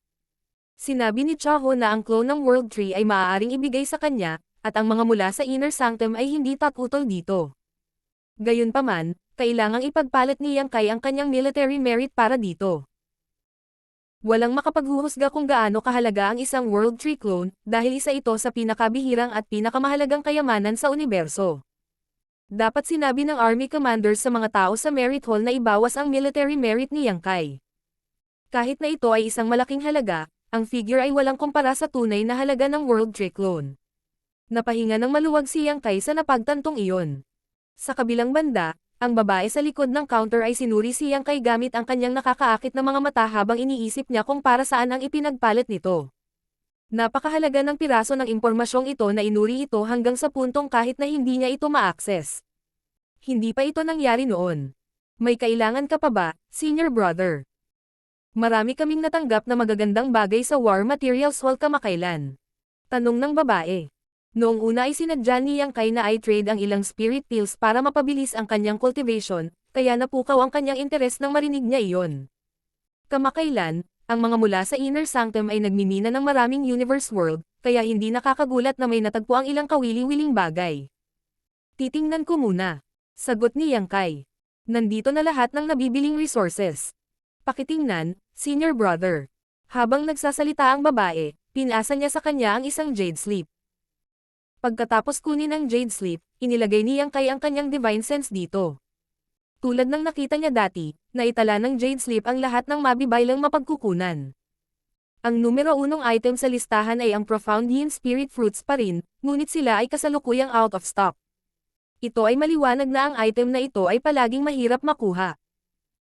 Sinabi ni Chaho na ang clone ng World Tree ay maaaring ibigay sa kanya, at ang mga mula sa Inner Sanctum ay hindi tatutol dito. Gayunpaman, kailangang ipagpalit ni Yang Kai ang kanyang military merit para dito. Walang makapaghuhusga kung gaano kahalaga ang isang World Tree clone, dahil isa ito sa pinakabihirang at pinakamahalagang kayamanan sa universo. Dapat sinabi ng Army Commanders sa mga tao sa Merit Hall na ibawas ang military merit ni Yang Kai. Kahit na ito ay isang malaking halaga, ang figure ay walang kumpara sa tunay na halaga ng World Tree clone. Napahinga ng maluwag si Yang Kai sa napagtantong iyon. Sa kabilang banda, ang babae sa likod ng counter ay sinuri si Yang Kai gamit ang kanyang nakakaakit na mga mata habang iniisip niya kung para saan ang ipinagpalit nito. Napakahalaga ng piraso ng impormasyong ito na inuri ito hanggang sa puntong kahit na hindi niya ito ma-access. Hindi pa ito nangyari noon. May kailangan ka pa ba, senior brother? Marami kaming natanggap na magagandang bagay sa War Materials Hall kamakailan. Tanong ng babae. Noong una ay sinadya ni Yang Kai na i-trade ang ilang spirit pills para mapabilis ang kanyang cultivation, kaya napukaw ang kanyang interes nang marinig niya iyon. Kamakailan, ang mga mula sa Inner Sanctum ay nagmimina ng maraming universe world, kaya hindi nakakagulat na may natagpo ang ilang kawili-wiling bagay. Titingnan ko muna. Sagot ni Yang Kai. Nandito na lahat ng nabibiling resources. Pakitingnan, senior brother. Habang nagsasalita ang babae, pinasa niya sa kanya ang isang jade slip. Pagkatapos kunin ang jade slip, inilagay ni Yang Kai ang kanyang divine sense dito. Tulad ng nakita niya dati, naitala ng jade slip ang lahat ng mabibaylang mapagkukunan. Ang numero 1 item sa listahan ay ang Profound Yin Spirit Fruits pa rin, ngunit sila ay kasalukuyang out of stock. Ito ay maliwanag na ang item na ito ay palaging mahirap makuha.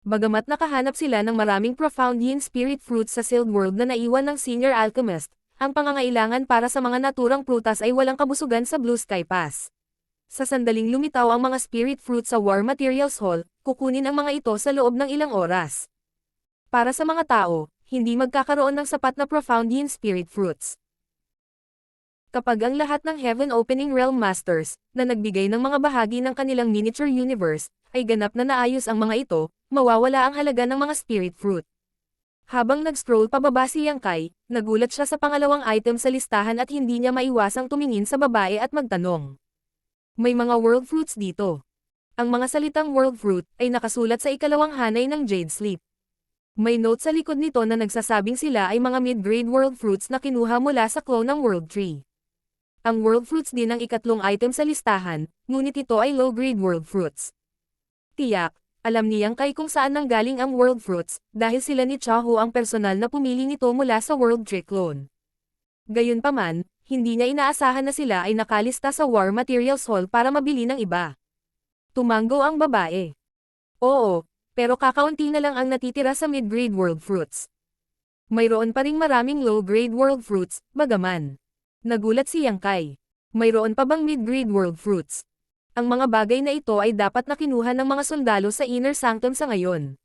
Bagamat nakahanap sila ng maraming Profound Yin Spirit Fruits sa Sealed World na naiwan ng Senior Alchemist, ang pangangailangan para sa mga naturang prutas ay walang kabusugan sa Blue Sky Pass. Sa sandaling lumitaw ang mga spirit fruits sa War Materials Hall, kukunin ang mga ito sa loob ng ilang oras. Para sa mga tao, hindi magkakaroon ng sapat na Profound Yin Spirit Fruits. Kapag ang lahat ng Heaven Opening Realm Masters, na nagbigay ng mga bahagi ng kanilang miniature universe, ay ganap na naayos ang mga ito, mawawala ang halaga ng mga spirit fruit. Habang nag-scroll pababa si Yang Kai, nagulat siya sa pangalawang item sa listahan at hindi niya maiwasang tumingin sa babae at magtanong. May mga world fruits dito. Ang mga salitang world fruit ay nakasulat sa ikalawang hanay ng jade slip. May note sa likod nito na nagsasabing sila ay mga mid-grade world fruits na kinuha mula sa clone ng World Tree. Ang world fruits din ang ikatlong item sa listahan, ngunit ito ay low-grade world fruits. Tiyak, alam ni Yang Kai kung saan nanggaling ang world fruits, dahil sila ni Chaho ang personal na pumili nito mula sa World Tree clone. Gayunpaman, hindi niya inaasahan na sila ay nakalista sa War Materials Hall para mabili ng iba. Tumango ang babae. Oo, pero kakaunti na lang ang natitira sa mid-grade world fruits. Mayroon pa ring maraming low-grade world fruits, bagaman. Nagulat si Yang Kai. Mayroon pa bang mid-grade world fruits? Ang mga bagay na ito ay dapat na kinuha ng mga sundalo sa Inner Sanctum sa ngayon.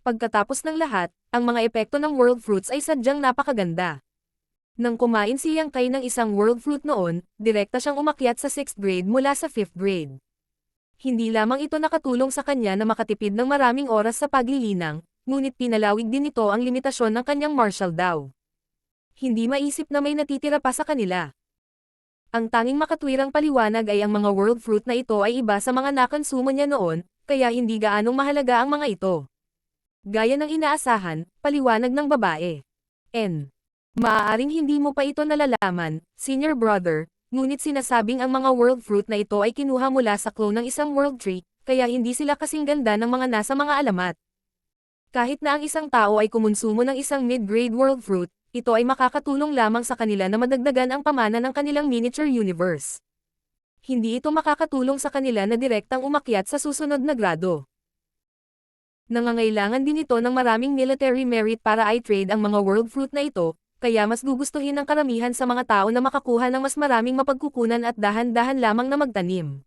Pagkatapos ng lahat, ang mga epekto ng world fruits ay sadyang napakaganda. Nang kumain si Yang Kai ng isang world fruit noon, direkta siyang umakyat sa 6th grade mula sa 5th grade. Hindi lamang ito nakatulong sa kanya na makatipid ng maraming oras sa paglilinang, ngunit pinalawig din ito ang limitasyon ng kanyang martial daw. Hindi maisip na may natitira pa sa kanila. Ang tanging makatwirang paliwanag ay ang mga world fruit na ito ay iba sa mga nakonsumo niya noon, kaya hindi gaanong mahalaga ang mga ito. Gaya ng inaasahan, paliwanag ng babae. Maaaring hindi mo pa ito nalalaman, Senior Brother, ngunit sinasabing ang mga world fruit na ito ay kinuha mula sa clone ng isang world tree, kaya hindi sila kasing ganda ng mga nasa mga alamat. Kahit na ang isang tao ay kumonsumo ng isang mid-grade world fruit, ito ay makakatulong lamang sa kanila na madagdagan ang pamana ng kanilang miniature universe. Hindi ito makakatulong sa kanila na direktang umakyat sa susunod na grado. Nangangailangan din ito ng maraming military merit para i-trade ang mga world fruit na ito, kaya mas gugustuhin ng karamihan sa mga tao na makakuha ng mas maraming mapagkukunan at dahan-dahan lamang na magtanim.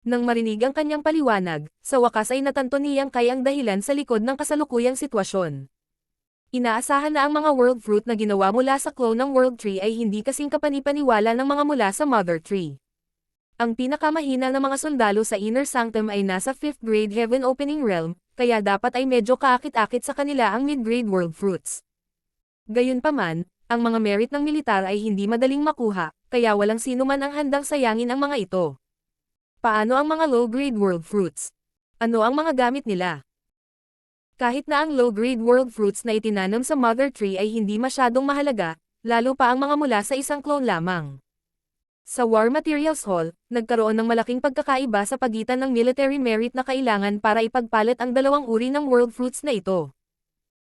Nang marinig ang kanyang paliwanag, sa wakas ay natanto ni Yang Kai ang dahilan sa likod ng kasalukuyang sitwasyon. Inaasahan na ang mga world fruit na ginawa mula sa clone ng world tree ay hindi kasing kapanipaniwala ng mga mula sa mother tree. Ang pinakamahina ng mga sundalo sa Inner Sanctum ay nasa 5th grade Heaven Opening Realm, kaya dapat ay medyo kaakit-akit sa kanila ang mid-grade world fruits. Gayunpaman, ang mga merit ng militar ay hindi madaling makuha, kaya walang sino man ang handang sayangin ang mga ito. Paano ang mga low-grade world fruits? Ano ang mga gamit nila? Kahit na ang low-grade world fruits na itinanong sa mother tree ay hindi masyadong mahalaga, lalo pa ang mga mula sa isang clone lamang. Sa War Materials Hall, nagkaroon ng malaking pagkakaiba sa pagitan ng military merit na kailangan para ipagpalit ang dalawang uri ng world fruits na ito.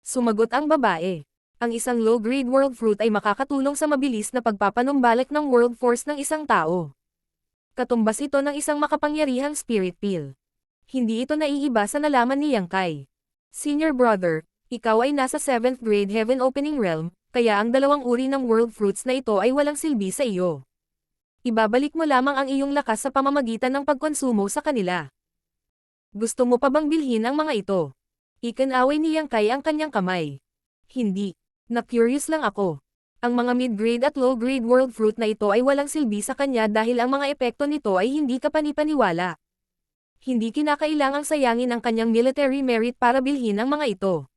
Sumagot ang babae. Ang isang low-grade world fruit ay makakatulong sa mabilis na pagpapanumbalik ng world force ng isang tao. Katumbas ito ng isang makapangyarihang spirit peel. Hindi ito naiiba sa nalaman ni Yang Kai. Senior Brother, ikaw ay nasa 7th grade Heaven Opening Realm, kaya ang dalawang uri ng world fruits na ito ay walang silbi sa iyo. Ibabalik mo lamang ang iyong lakas sa pamamagitan ng pagkonsumo sa kanila. Gusto mo pa bang bilhin ang mga ito? Ikinaway ni Yang Kai ang kanyang kamay. Hindi. Na-curious lang ako. Ang mga mid-grade at low-grade world fruit na ito ay walang silbi sa kanya dahil ang mga epekto nito ay hindi kapanipaniwala. Hindi kinakailangang sayangin ang kanyang military merit para bilhin ang mga ito.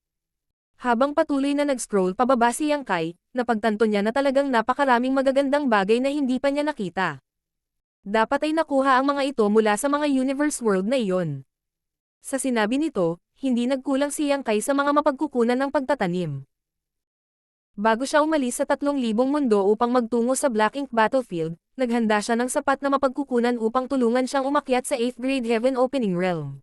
Habang patuloy na nag-scroll pababa si Yang Kai, napagtanto niya na talagang napakaraming magagandang bagay na hindi pa niya nakita. Dapat ay nakuha ang mga ito mula sa mga universe world na iyon. Sa sinabi nito, hindi nagkulang si Yang Kai sa mga mapagkukunan ng pagtatanim. Bago siya umalis sa 3,000 mundo upang magtungo sa Black Ink Battlefield, naghanda siya ng sapat na mapagkukunan upang tulungan siyang umakyat sa 8th grade Heaven Opening Realm.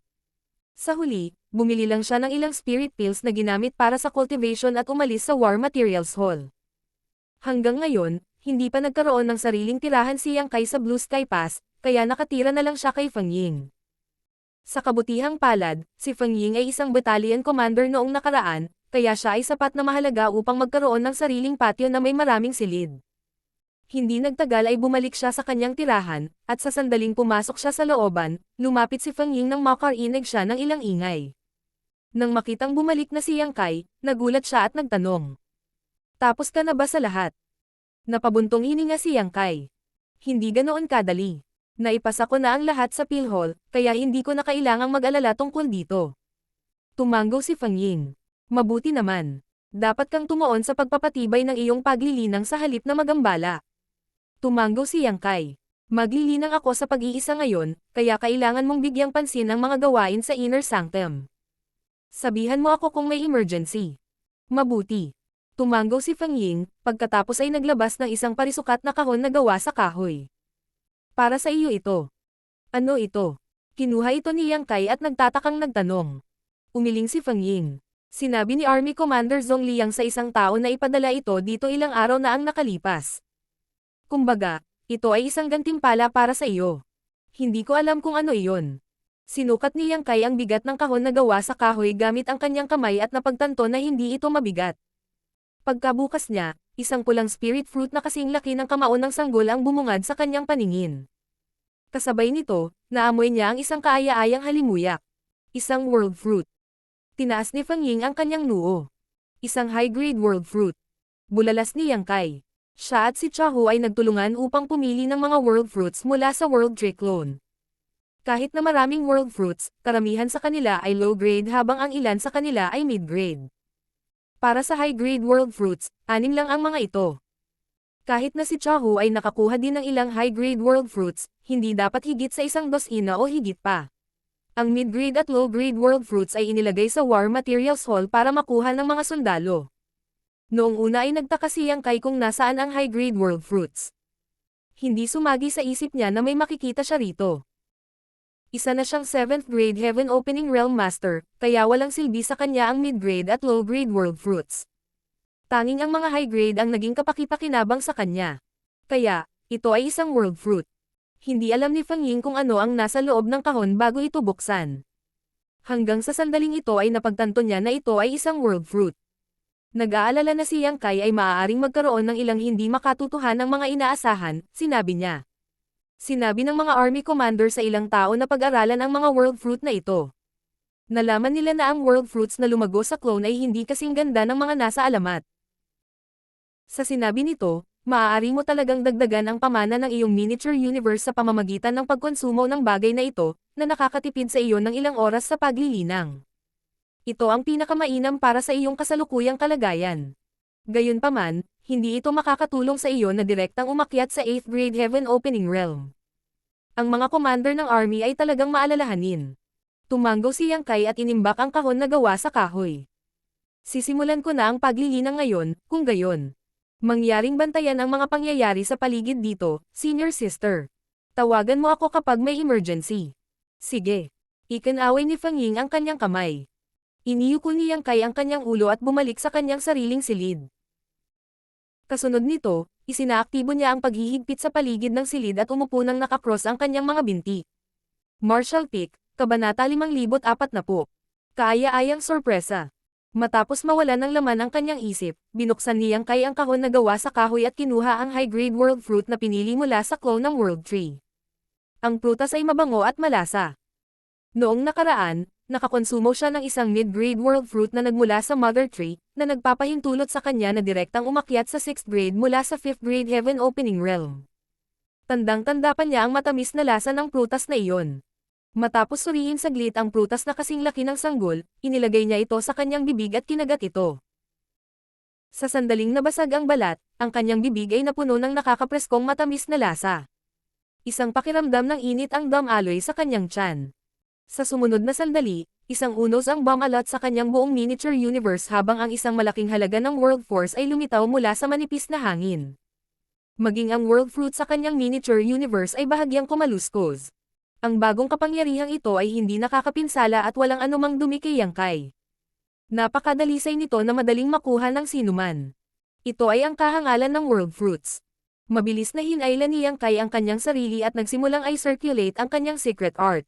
Sa huli, bumili lang siya ng ilang spirit pills na ginamit para sa cultivation at umalis sa War Materials Hall. Hanggang ngayon, hindi pa nagkaroon ng sariling tirahan si Yang Kai sa Blue Sky Pass, kaya nakatira na lang siya kay Feng Ying. Sa kabutihang palad, si Feng Ying ay isang battalion commander noong nakaraan, kaya siya ay sapat na mahalaga upang magkaroon ng sariling patio na may maraming silid. Hindi nagtagal ay bumalik siya sa kanyang tirahan, at sa sandaling pumasok siya sa looban, lumapit si Feng Ying nang makarinig siya ng ilang ingay. Nang makitang bumalik na si Yang Kai, nagulat siya at nagtanong. Tapos ka na ba sa lahat? Napabuntong hininga si Yang Kai. Hindi ganoon kadali. Naipasa ko na ang lahat sa pill hall, kaya hindi ko na kailangang mag-alala tungkol dito. Tumango si Feng Ying. Mabuti naman. Dapat kang tumuon sa pagpapatibay ng iyong paglilinang sa halip na magambala. Tumango si Yang Kai. Maglilinang ako sa pag-iisa ngayon, kaya kailangan mong bigyang pansin ang mga gawain sa Inner Sanctum. Sabihan mo ako kung may emergency. Mabuti. Tumango si Feng Ying, pagkatapos ay naglabas ng isang parisukat na kahon na gawa sa kahoy. Para sa iyo ito. Ano ito? Kinuha ito ni Yang Kai at nagtatakang nagtanong. Umiling si Feng Ying. Sinabi ni Army Commander Zhong Liang sa isang tao na ipadala ito dito ilang araw na ang nakalipas. Kumbaga, ito ay isang gantimpala para sa iyo. Hindi ko alam kung ano iyon. Sinukat ni Yang Kai ang bigat ng kahon na gawa sa kahoy gamit ang kanyang kamay at napagtanto na hindi ito mabigat. Pagkabukas niya, isang pulang spirit fruit na kasing laki ng kamao ng sanggol ang bumungad sa kanyang paningin. Kasabay nito, naamoy niya ang isang kaaya-ayang halimuyak. Isang world fruit. Tinaas ni Feng Ying ang kanyang noo. Isang high-grade world fruit. Bulalas ni Yang Kai. Siya at si Chahu ay nagtulungan upang pumili ng mga world fruits mula sa world tree clone. Kahit na maraming world fruits, karamihan sa kanila ay low-grade habang ang ilan sa kanila ay mid-grade. Para sa high-grade world fruits, 6 lang ang mga ito. Kahit na si Chahu ay nakakuha din ng ilang high-grade world fruits, hindi dapat higit sa 1 o higit pa. Ang mid-grade at low-grade world fruits ay inilagay sa War Materials Hall para makuha ng mga sundalo. Noong una ay nagtaka si Yang Kai kung nasaan ang high-grade world fruits. Hindi sumagi sa isip niya na may makikita siya rito. Isa na siyang 7th grade Heaven Opening Realm Master, kaya walang silbi sa kanya ang mid-grade at low-grade world fruits. Tanging ang mga high-grade ang naging kapaki-pakinabang sa kanya. Kaya, ito ay isang world fruit. Hindi alam ni Feng Ying kung ano ang nasa loob ng kahon bago ito buksan. Hanggang sa sandaling ito ay napagtanto niya na ito ay isang world fruit. Nag-aalala na si Yang Kai ay maaaring magkaroon ng ilang hindi makatutuhan ng mga inaasahan, sinabi niya. Sinabi ng mga army commander sa ilang tao na pag-aralan ang mga world fruit na ito. Nalaman nila na ang world fruits na lumago sa clone ay hindi kasing ganda ng mga nasa alamat. Sa sinabi nito, maaari mo talagang dagdagan ang pamana ng iyong miniature universe sa pamamagitan ng pagkonsumo ng bagay na ito, na nakakatipid sa iyo ng ilang oras sa paglilinang. Ito ang pinakamainam para sa iyong kasalukuyang kalagayan. Gayunpaman, hindi ito makakatulong sa iyo na direktang umakyat sa 8th grade Heaven Opening Realm. Ang mga commander ng army ay talagang maalalahanin. Tumanggo si Yang Kai at inimbak ang kahon na gawa sa kahoy. Sisimulan ko na ang paglilinang ngayon, kung gayon. Mangyaring bantayan ang mga pangyayari sa paligid dito, senior sister. Tawagan mo ako kapag may emergency. Sige. Ikinaway ni Feng Ying ang kanyang kamay. Iniyuko ni Yang Kai ang kanyang ulo at bumalik sa kanyang sariling silid. Kasunod nito, isinaaktibo niya ang paghihigpit sa paligid ng silid at umupo nang nakakross ang kanyang mga binti. Martial Peak, Kabanata 5040. Kaaya-ayang sorpresa. Matapos mawalan ng laman ang kanyang isip, binuksan ni Yang Kai ang kahon na gawa sa kahoy at kinuha ang high-grade world fruit na pinili mula sa clone ng world tree. Ang prutas ay mabango at malasa. Noong nakaraan, nakakonsumo siya ng isang mid-grade world fruit na nagmula sa mother tree, na nagpapahintulot sa kanya na direktang umakyat sa 6th grade mula sa 5th grade Heaven Opening Realm. Tandang-tanda pa niya ang matamis na lasa ng prutas na iyon. Matapos suriin saglit ang prutas na kasing laki ng sanggol, inilagay niya ito sa kanyang bibig at kinagat ito. Sa sandaling nabasag ang balat, ang kanyang bibig ay napuno ng nakakapreskong matamis na lasa. Isang pakiramdam ng init ang damaloy sa kanyang tiyan. Sa sumunod na sandali, isang unos ang bumalot sa kanyang buong miniature universe habang ang isang malaking halaga ng world force ay lumitaw mula sa manipis na hangin. Maging ang world fruit sa kanyang miniature universe ay bahagyang kumaluskos. Ang bagong kapangyarihang ito ay hindi nakakapinsala at walang anumang dumi kay Yang Kai. Napakadalisay nito na madaling makuha ng sinuman. Ito ay ang kahangalan ng world fruits. Mabilis na hinailan ni Yang Kai ang kanyang sarili at nagsimulang i-circulate ang kanyang secret art.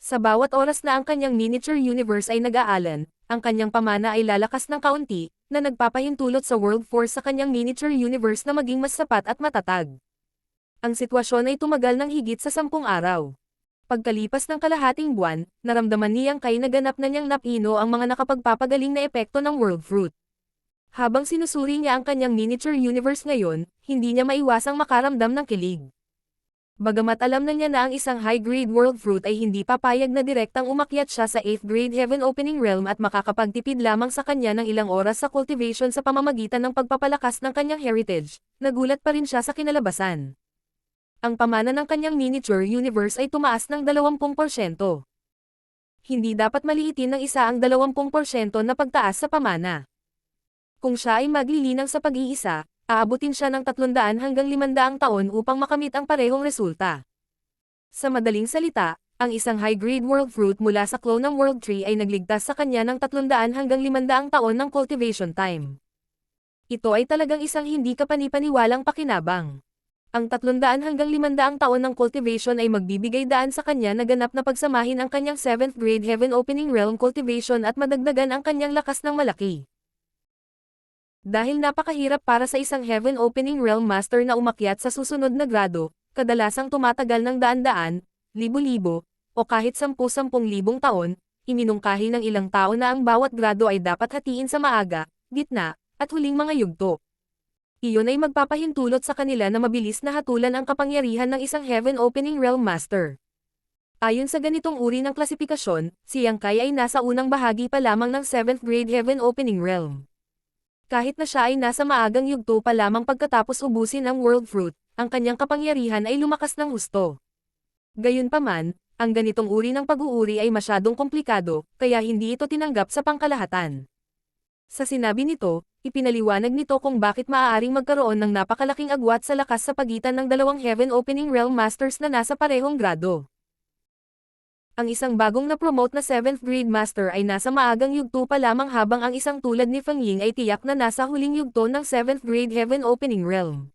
Sa bawat oras na ang kanyang miniature universe ay nag-aalan, ang kanyang pamana ay lalakas ng kaunti, na nagpapahintulot sa world force sa kanyang miniature universe na maging mas sapat at matatag. Ang sitwasyon ay tumagal ng higit sa 10 araw. Pagkalipas ng kalahating buwan, naramdaman ni Yang Kai na ganap na niyang napino ang mga nakapagpapagaling na epekto ng world fruit. Habang sinusuri niya ang kanyang miniature universe ngayon, hindi niya maiwasang makaramdam ng kilig. Bagamat alam na niya na ang isang high-grade world fruit ay hindi papayag na direktang umakyat siya sa 8th grade Heaven Opening Realm at makakapagtipid lamang sa kanya ng ilang oras sa cultivation sa pamamagitan ng pagpapalakas ng kanyang heritage, nagulat pa rin siya sa kinalabasan. Ang pamana ng kanyang miniature universe ay tumaas ng 20%. Hindi dapat maliitin ng isa ang 20% na pagtaas sa pamana. Kung siya ay maglilinang sa pag-iisa, aabutin siya ng 300 hanggang 500 taon upang makamit ang parehong resulta. Sa madaling salita, ang isang high-grade world fruit mula sa clone ng world tree ay nagligtas sa kanya ng 300 hanggang 500 taon ng cultivation time. Ito ay talagang isang hindi kapanipaniwalang pakinabang. Ang 300 hanggang 500 taon ng cultivation ay magbibigay daan sa kanya na ganap na pagsamahin ang kanyang 7th grade Heaven Opening Realm cultivation at madagdagan ang kanyang lakas ng malaki. Dahil napakahirap para sa isang Heaven Opening Realm Master na umakyat sa susunod na grado, kadalasang tumatagal ng daan-daan, libo-libo, o kahit 10,000 taon, iminungkahi ng ilang tao na ang bawat grado ay dapat hatiin sa maaga, gitna, at huling mga yugto. Iyon ay magpapahintulot sa kanila na mabilis na hatulan ang kapangyarihan ng isang Heaven Opening Realm Master. Ayon sa ganitong uri ng klasifikasyon, si Yang Kai ay nasa unang bahagi pa lamang ng 7th grade Heaven Opening Realm. Kahit na siya ay nasa maagang yugto pa lamang pagkatapos ubusin ang world fruit, ang kanyang kapangyarihan ay lumakas ng husto. Gayunpaman, ang ganitong uri ng pag-uuri ay masyadong komplikado, kaya hindi ito tinanggap sa pangkalahatan. Sa sinabi nito, ipinaliwanag nito kung bakit maaaring magkaroon ng napakalaking agwat sa lakas sa pagitan ng dalawang Heaven Opening Realm Masters na nasa parehong grado. Ang isang bagong na-promote na 7th Grade Master ay nasa maagang yugto pa lamang habang ang isang tulad ni Feng Ying ay tiyak na nasa huling yugto ng 7th Grade Heaven Opening Realm.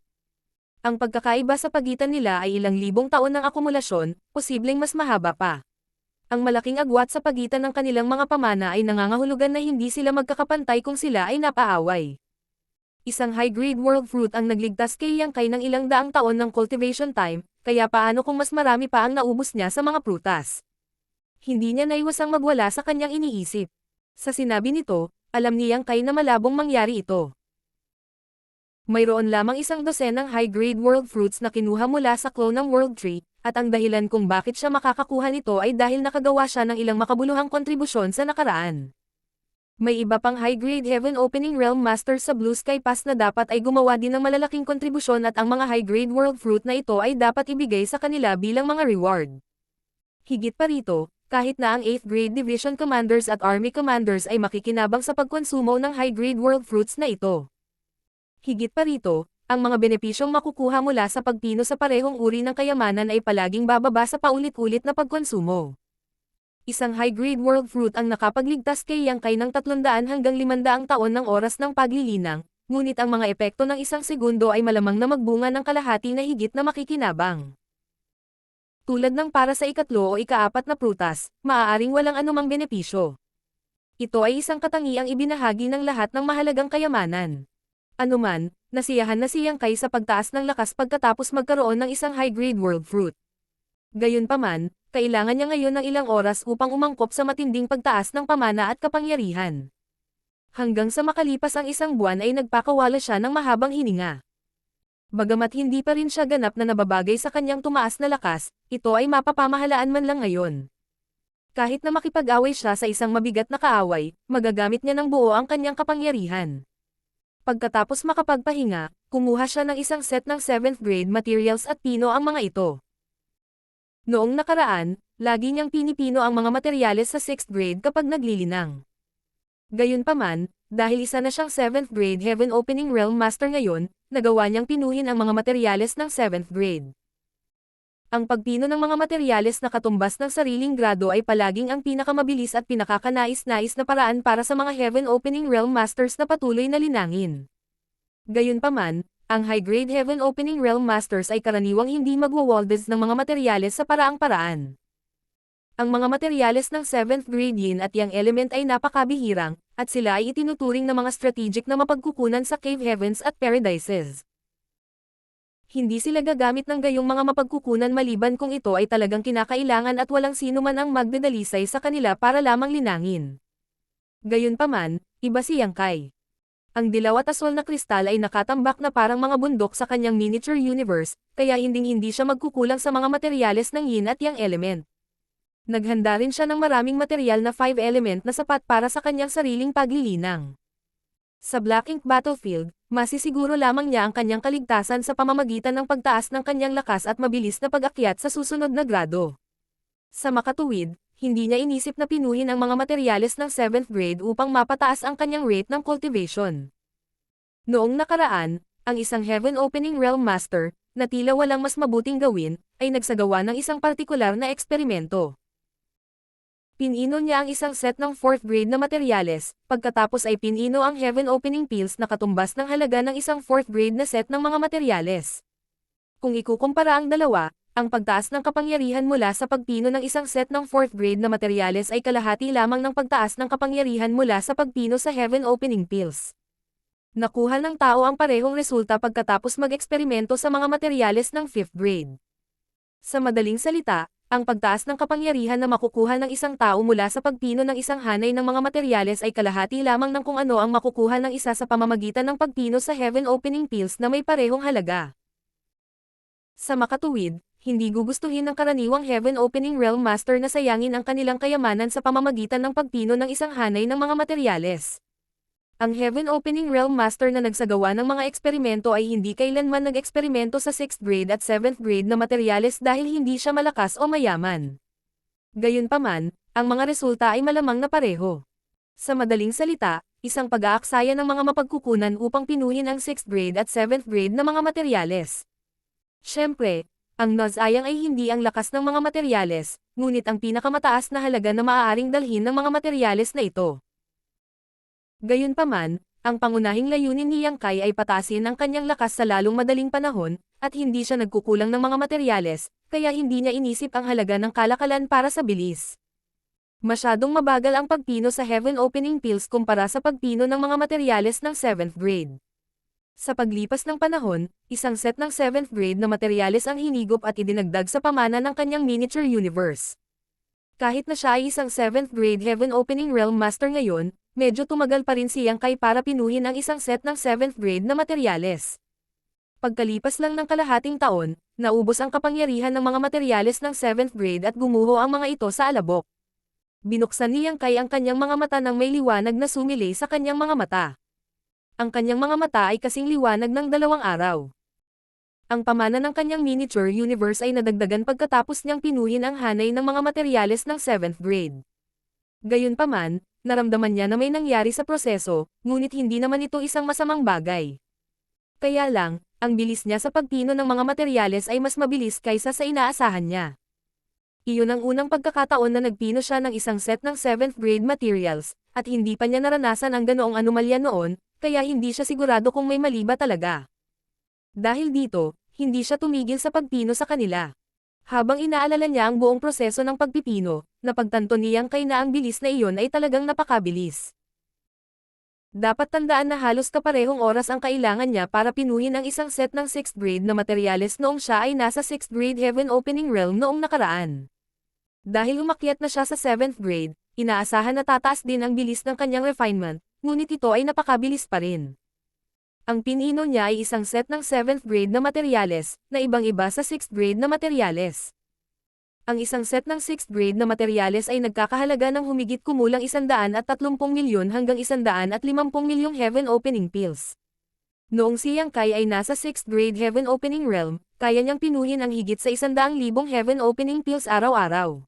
Ang pagkakaiba sa pagitan nila ay ilang libong taon ng akumulasyon, posibleng mas mahaba pa. Ang malaking agwat sa pagitan ng kanilang mga pamana ay nangangahulugan na hindi sila magkakapantay kung sila ay napaaway. Isang high-grade world fruit ang nagligtas kay Yang Kai ng ilang daang taon ng cultivation time, kaya paano kung mas marami pa ang naubos niya sa mga prutas? Hindi niya naiwasang magwala sa kanyang iniisip. Sa sinabi nito, alam ni Yang Kai na malabong mangyari ito. Mayroon lamang isang dosenang high-grade world fruits na kinuha mula sa clone ng world tree, at ang dahilan kung bakit siya makakakuha nito ay dahil nakagawa siya ng ilang makabuluhang kontribusyon sa nakaraan. May iba pang high-grade Heaven Opening Realm Masters sa Blue Sky Pass na dapat ay gumawa din ng malalaking kontribusyon at ang mga high-grade world fruit na ito ay dapat ibigay sa kanila bilang mga reward. Higit pa rito, kahit na ang 8th Grade Division Commanders at Army Commanders ay makikinabang sa pagkonsumo ng high-grade world fruits na ito. Higit pa rito, ang mga benepisyong makukuha mula sa pagpino sa parehong uri ng kayamanan ay palaging bababa sa paulit-ulit na pagkonsumo. Isang high-grade world fruit ang nakapagligtas kay Yang Kai ng 300 hanggang 500 taon ng oras ng paglilinang, ngunit ang mga epekto ng isang segundo ay malamang na magbunga ng kalahati na higit na makikinabang. Tulad ng para sa ikatlo o ikaapat na prutas, maaaring walang anumang benepisyo. Ito ay isang katangiang ibinahagi ng lahat ng mahalagang kayamanan. Anuman, nasiyahan na si Yang Kai sa pagtaas ng lakas pagkatapos magkaroon ng isang high-grade world fruit. Gayunpaman, kailangan niya ngayon ng ilang oras upang umangkop sa matinding pagtaas ng pamana at kapangyarihan. Hanggang sa makalipas ang isang buwan ay nagpakawala siya ng mahabang hininga. Bagamat hindi pa rin siya ganap na nababagay sa kanyang tumaas na lakas, ito ay mapapamahalaan man lang ngayon. Kahit na makipag-away siya sa isang mabigat na kaaway, magagamit niya ng buo ang kanyang kapangyarihan. Pagkatapos makapagpahinga, kumuha siya ng isang set ng 7th grade materials at pino ang mga ito. Noong nakaraan, lagi niyang pinipino ang mga materyales sa 6th grade kapag naglilinang. Gayunpaman, dahil isa na siyang 7th grade Heaven Opening Realm Master ngayon, nagawa niyang pinuhin ang mga materyales ng 7th grade. Ang pagpino ng mga materyales na katumbas ng sariling grado ay palaging ang pinakamabilis at pinakakanais-nais na paraan para sa mga Heaven Opening Realm Masters na patuloy na linangin. Gayunpaman, ang high-grade Heaven Opening Realm Masters ay karaniwang hindi magwawaldes ng mga materyales sa paraang-paraan. Ang mga materyales ng 7th grade Yin at Yang element ay napakabihirang, at sila ay itinuturing na mga strategic na mapagkukunan sa Cave Heavens at Paradises. Hindi sila gagamit ng gayong mga mapagkukunan maliban kung ito ay talagang kinakailangan at walang sino man ang magdadalisay sa kanila para lamang linangin. Gayunpaman, iba si Yang Kai. Ang dilaw at aswal na kristal ay nakatambak na parang mga bundok sa kanyang miniature universe, kaya hinding-hindi siya magkukulang sa mga materyales ng Yin at Yang element. Naghanda rin siya ng maraming materyal na 5 element na sapat para sa kanyang sariling paglilinang. Sa Black Ink Battlefield, masisiguro lamang niya ang kanyang kaligtasan sa pamamagitan ng pagtaas ng kanyang lakas at mabilis na pag-akyat sa susunod na grado. Sa makatuwid, hindi niya inisip na pinuhin ang mga materyales ng 7th grade upang mapataas ang kanyang rate ng cultivation. Noong nakaraan, ang isang Heaven Opening Realm Master, na tila walang mas mabuting gawin, ay nagsagawa ng isang partikular na eksperimento. Pinino niya ang isang set ng 4th grade na materyales, pagkatapos ay pinino ang Heaven Opening Pills na katumbas ng halaga ng isang 4th grade na set ng mga materyales. Kung ikukumpara ang dalawa, ang pagtaas ng kapangyarihan mula sa pagpino ng isang set ng 4th grade na materyales ay kalahati lamang ng pagtaas ng kapangyarihan mula sa pagpino sa Heaven Opening Pills. Nakuha ng tao ang parehong resulta pagkatapos mag-eksperimento sa mga materyales ng 5th grade. Sa madaling salita, ang pagtaas ng kapangyarihan na makukuha ng isang tao mula sa pagpino ng isang hanay ng mga materyales ay kalahati lamang ng kung ano ang makukuha ng isa sa pamamagitan ng pagpino sa Heaven Opening Pills na may parehong halaga. Sa makatuwid, hindi gugustuhin ng karaniwang Heaven Opening Realm Master na sayangin ang kanilang kayamanan sa pamamagitan ng pagpino ng isang hanay ng mga materyales. Ang Heaven Opening Realm Master na nagsagawa ng mga eksperimento ay hindi kailanman nag-eksperimento sa 6th grade at 7th grade na materyales dahil hindi siya malakas o mayaman. Gayunpaman, ang mga resulta ay malamang na pareho. Sa madaling salita, isang pag-aaksaya ng mga mapagkukunan upang pinuhin ang 6th grade at 7th grade na mga materyales. Siyempre, ang Nozayang ay hindi ang lakas ng mga materyales, ngunit ang pinakamataas na halaga na maaaring dalhin ng mga materyales na ito. Gayunpaman, ang pangunahing layunin ni Yang Kai ay pataasin ang kanyang lakas sa lalong madaling panahon, at hindi siya nagkukulang ng mga materyales, kaya hindi niya inisip ang halaga ng kalakalan para sa bilis. Masyadong mabagal ang pagpino sa Heaven Opening Pills kumpara sa pagpino ng mga materyales ng 7th grade. Sa paglipas ng panahon, isang set ng 7th grade na materyales ang hinigop at idinagdag sa pamana ng kanyang miniature universe. Kahit na siya ay isang 7th grade Heaven Opening Realm Master ngayon, medyo tumagal pa rin si Yang Kai para pinuhin ang isang set ng 7th grade na materyales. Pagkalipas lang ng kalahating taon, naubos ang kapangyarihan ng mga materyales ng 7th grade at gumuho ang mga ito sa alabok. Binuksan ni Yang Kai ang kanyang mga mata nang may liwanag na sumilay sa kanyang mga mata. Ang kanyang mga mata ay kasing liwanag ng 2 araw. Ang pamana ng kanyang miniature universe ay nadagdagan pagkatapos niyang pinuhin ang hanay ng mga materyales ng 7th grade. Gayunpaman, naramdaman niya na may nangyari sa proseso, ngunit hindi naman ito isang masamang bagay. Kaya lang, ang bilis niya sa pagpino ng mga materyales ay mas mabilis kaysa sa inaasahan niya. Iyon ang unang pagkakataon na nagpino siya ng isang set ng 7th grade materials, at hindi pa niya naranasan ang ganoong anomalya noon, kaya hindi siya sigurado kung may mali ba talaga. Dahil dito, hindi siya tumigil sa pagpino sa kanila. Habang inaalala niya ang buong proseso ng pagpipino, napagtanto ni Yang Kai na ang bilis na iyon ay talagang napakabilis. Dapat tandaan na halos kaparehong oras ang kailangan niya para pinuhin ang isang set ng 6th grade na materyales noong siya ay nasa 6th grade Heaven Opening Realm noong nakaraan. Dahil umakyat na siya sa 7th grade, inaasahan na tataas din ang bilis ng kanyang refinement, ngunit ito ay napakabilis pa rin. Ang pinino niya ay isang set ng 7th grade na materyales, na ibang-iba sa 6th grade na materyales. Ang isang set ng 6th grade na materyales ay nagkakahalaga ng humigit kumulang 130 milyon hanggang 150 milyong Heaven Opening Pills. Noong si Yang Kai ay nasa 6th grade Heaven Opening Realm, kaya niyang pinuhin ang higit sa 100,000 Heaven Opening Pills araw-araw.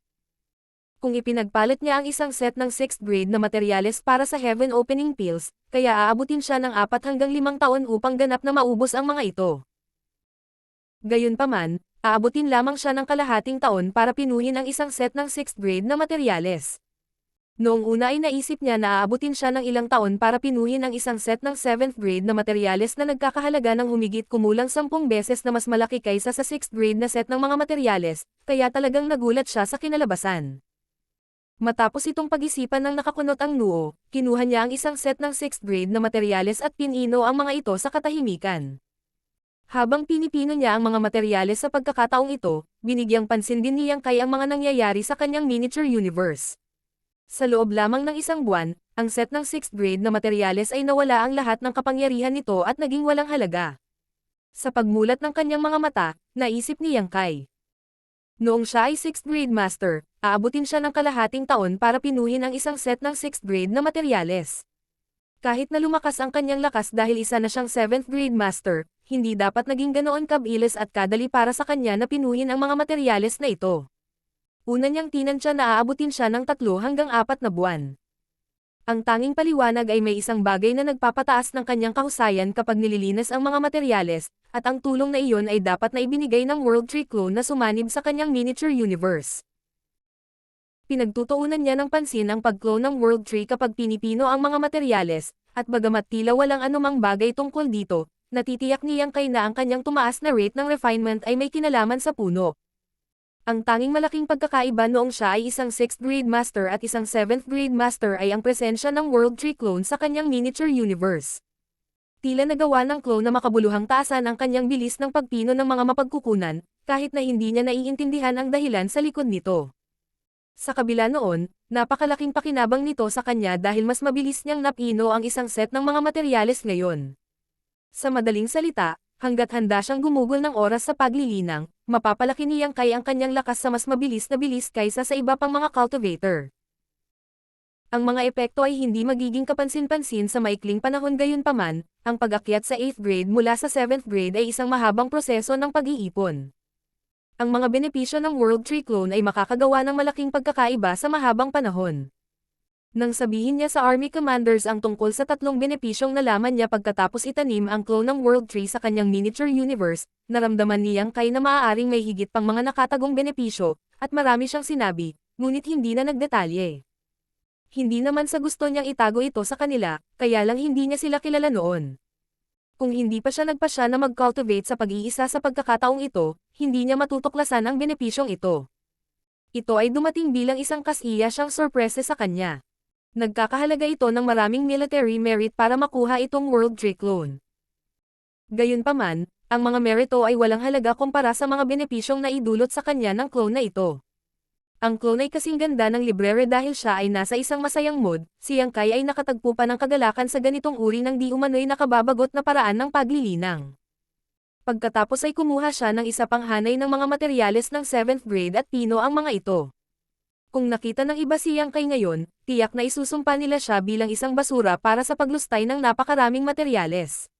Kung ipinagpalit niya ang isang set ng 6th grade na materyales para sa Heaven Opening Pills, kaya aabutin siya ng 4 hanggang 5 taon upang ganap na maubos ang mga ito. Gayunpaman, aabutin lamang siya ng kalahating taon para pinuhin ang isang set ng 6th grade na materyales. Noong una ay naisip niya na aabutin siya ng ilang taon para pinuhin ang isang set ng 7th grade na materyales na nagkakahalaga ng humigit kumulang 10 beses na mas malaki kaysa sa 6th grade na set ng mga materyales, kaya talagang nagulat siya sa kinalabasan. Matapos itong pag-isipan ng nakakunot ang noo, kinuha niya ang isang set ng 6th grade na materyales at pinino ang mga ito sa katahimikan. Habang pinipino niya ang mga materyales sa pagkakataong ito, binigyang pansin din ni Yang Kai ang mga nangyayari sa kanyang miniature universe. Sa loob lamang ng isang buwan, ang set ng 6th grade na materyales ay nawala ang lahat ng kapangyarihan nito at naging walang halaga. Sa pagmulat ng kanyang mga mata, naisip ni Yang Kai. Noong siya ay 6th grade master, aabutin siya ng kalahating taon para pinuhin ang isang set ng 6th grade na materyales. Kahit na lumakas ang kanyang lakas dahil isa na siyang 7th grade master, hindi dapat naging ganoon kabilis at kadali para sa kanya na pinuhin ang mga materyales na ito. Una niyang tinansya na aabutin siya ng 3 hanggang 4 na buwan. Ang tanging paliwanag ay may isang bagay na nagpapataas ng kanyang kahusayan kapag nililinis ang mga materyales, at ang tulong na iyon ay dapat na ibinigay ng World Tree clone na sumanib sa kanyang miniature universe. Pinagtutuunan niya ng pansin ang pag-clone ng World Tree kapag pinipino ang mga materyales, at bagamat tila walang anumang bagay tungkol dito, natitiyak ni Yang Kai na ang kanyang tumaas na rate ng refinement ay may kinalaman sa puno. Ang tanging malaking pagkakaiba noong siya ay isang 6th grade master at isang 7th grade master ay ang presensya ng World Tree clone sa kanyang miniature universe. Tila nagawa ng clone na makabuluhang taasan ang kanyang bilis ng pagpino ng mga mapagkukunan, kahit na hindi niya naiintindihan ang dahilan sa likod nito. Sa kabila noon, napakalaking pakinabang nito sa kanya dahil mas mabilis niyang napino ang isang set ng mga materyales ngayon. Sa madaling salita, hanggat handa siyang gumugol ng oras sa paglilinang, mapapalaki ni Yang Kai ang kanyang lakas sa mas mabilis na bilis kaysa sa iba pang mga cultivator. Ang mga epekto ay hindi magiging kapansin-pansin sa maikling panahon gayunpaman, ang pag-akyat sa 8th grade mula sa 7th grade ay isang mahabang proseso ng pag-iipon. Ang mga benepisyo ng World Tree clone ay makakagawa ng malaking pagkakaiba sa mahabang panahon. Nang sabihin niya sa Army Commanders ang tungkol sa tatlong benepisyong nalaman niya pagkatapos itanim ang clone ng World Tree sa kanyang miniature universe, naramdaman niyang Kai na maaaring may higit pang mga nakatagong benepisyo, at marami siyang sinabi, ngunit hindi na nagdetalye. Hindi naman sa gusto niyang itago ito sa kanila, kaya lang hindi niya sila kilala noon. Kung hindi pa siya nagpasya na mag-cultivate sa pag-iisa sa pagkakataong ito, hindi niya matutuklasan ang benepisyong ito. Ito ay dumating bilang isang kasiya siyang sorpresa sa kanya. Nagkakahalaga ito ng maraming military merit para makuha itong World Tree clone. Gayunpaman, ang mga merito ay walang halaga kumpara sa mga benepisyong naidulot sa kanya ng clone na ito. Ang clone ay kasing ganda ng librere dahil siya ay nasa isang masayang mood, si Yang Kai ay nakatagpo pa ng kagalakan sa ganitong uri ng di umano'y nakababagot na paraan ng paglilinang. Pagkatapos ay kumuha siya ng isa pang hanay ng mga materyales ng 7th grade at pino ang mga ito. Kung nakita ng iba si Yang Kai ngayon, tiyak na isusumpa nila siya bilang isang basura para sa paglustay ng napakaraming materyales.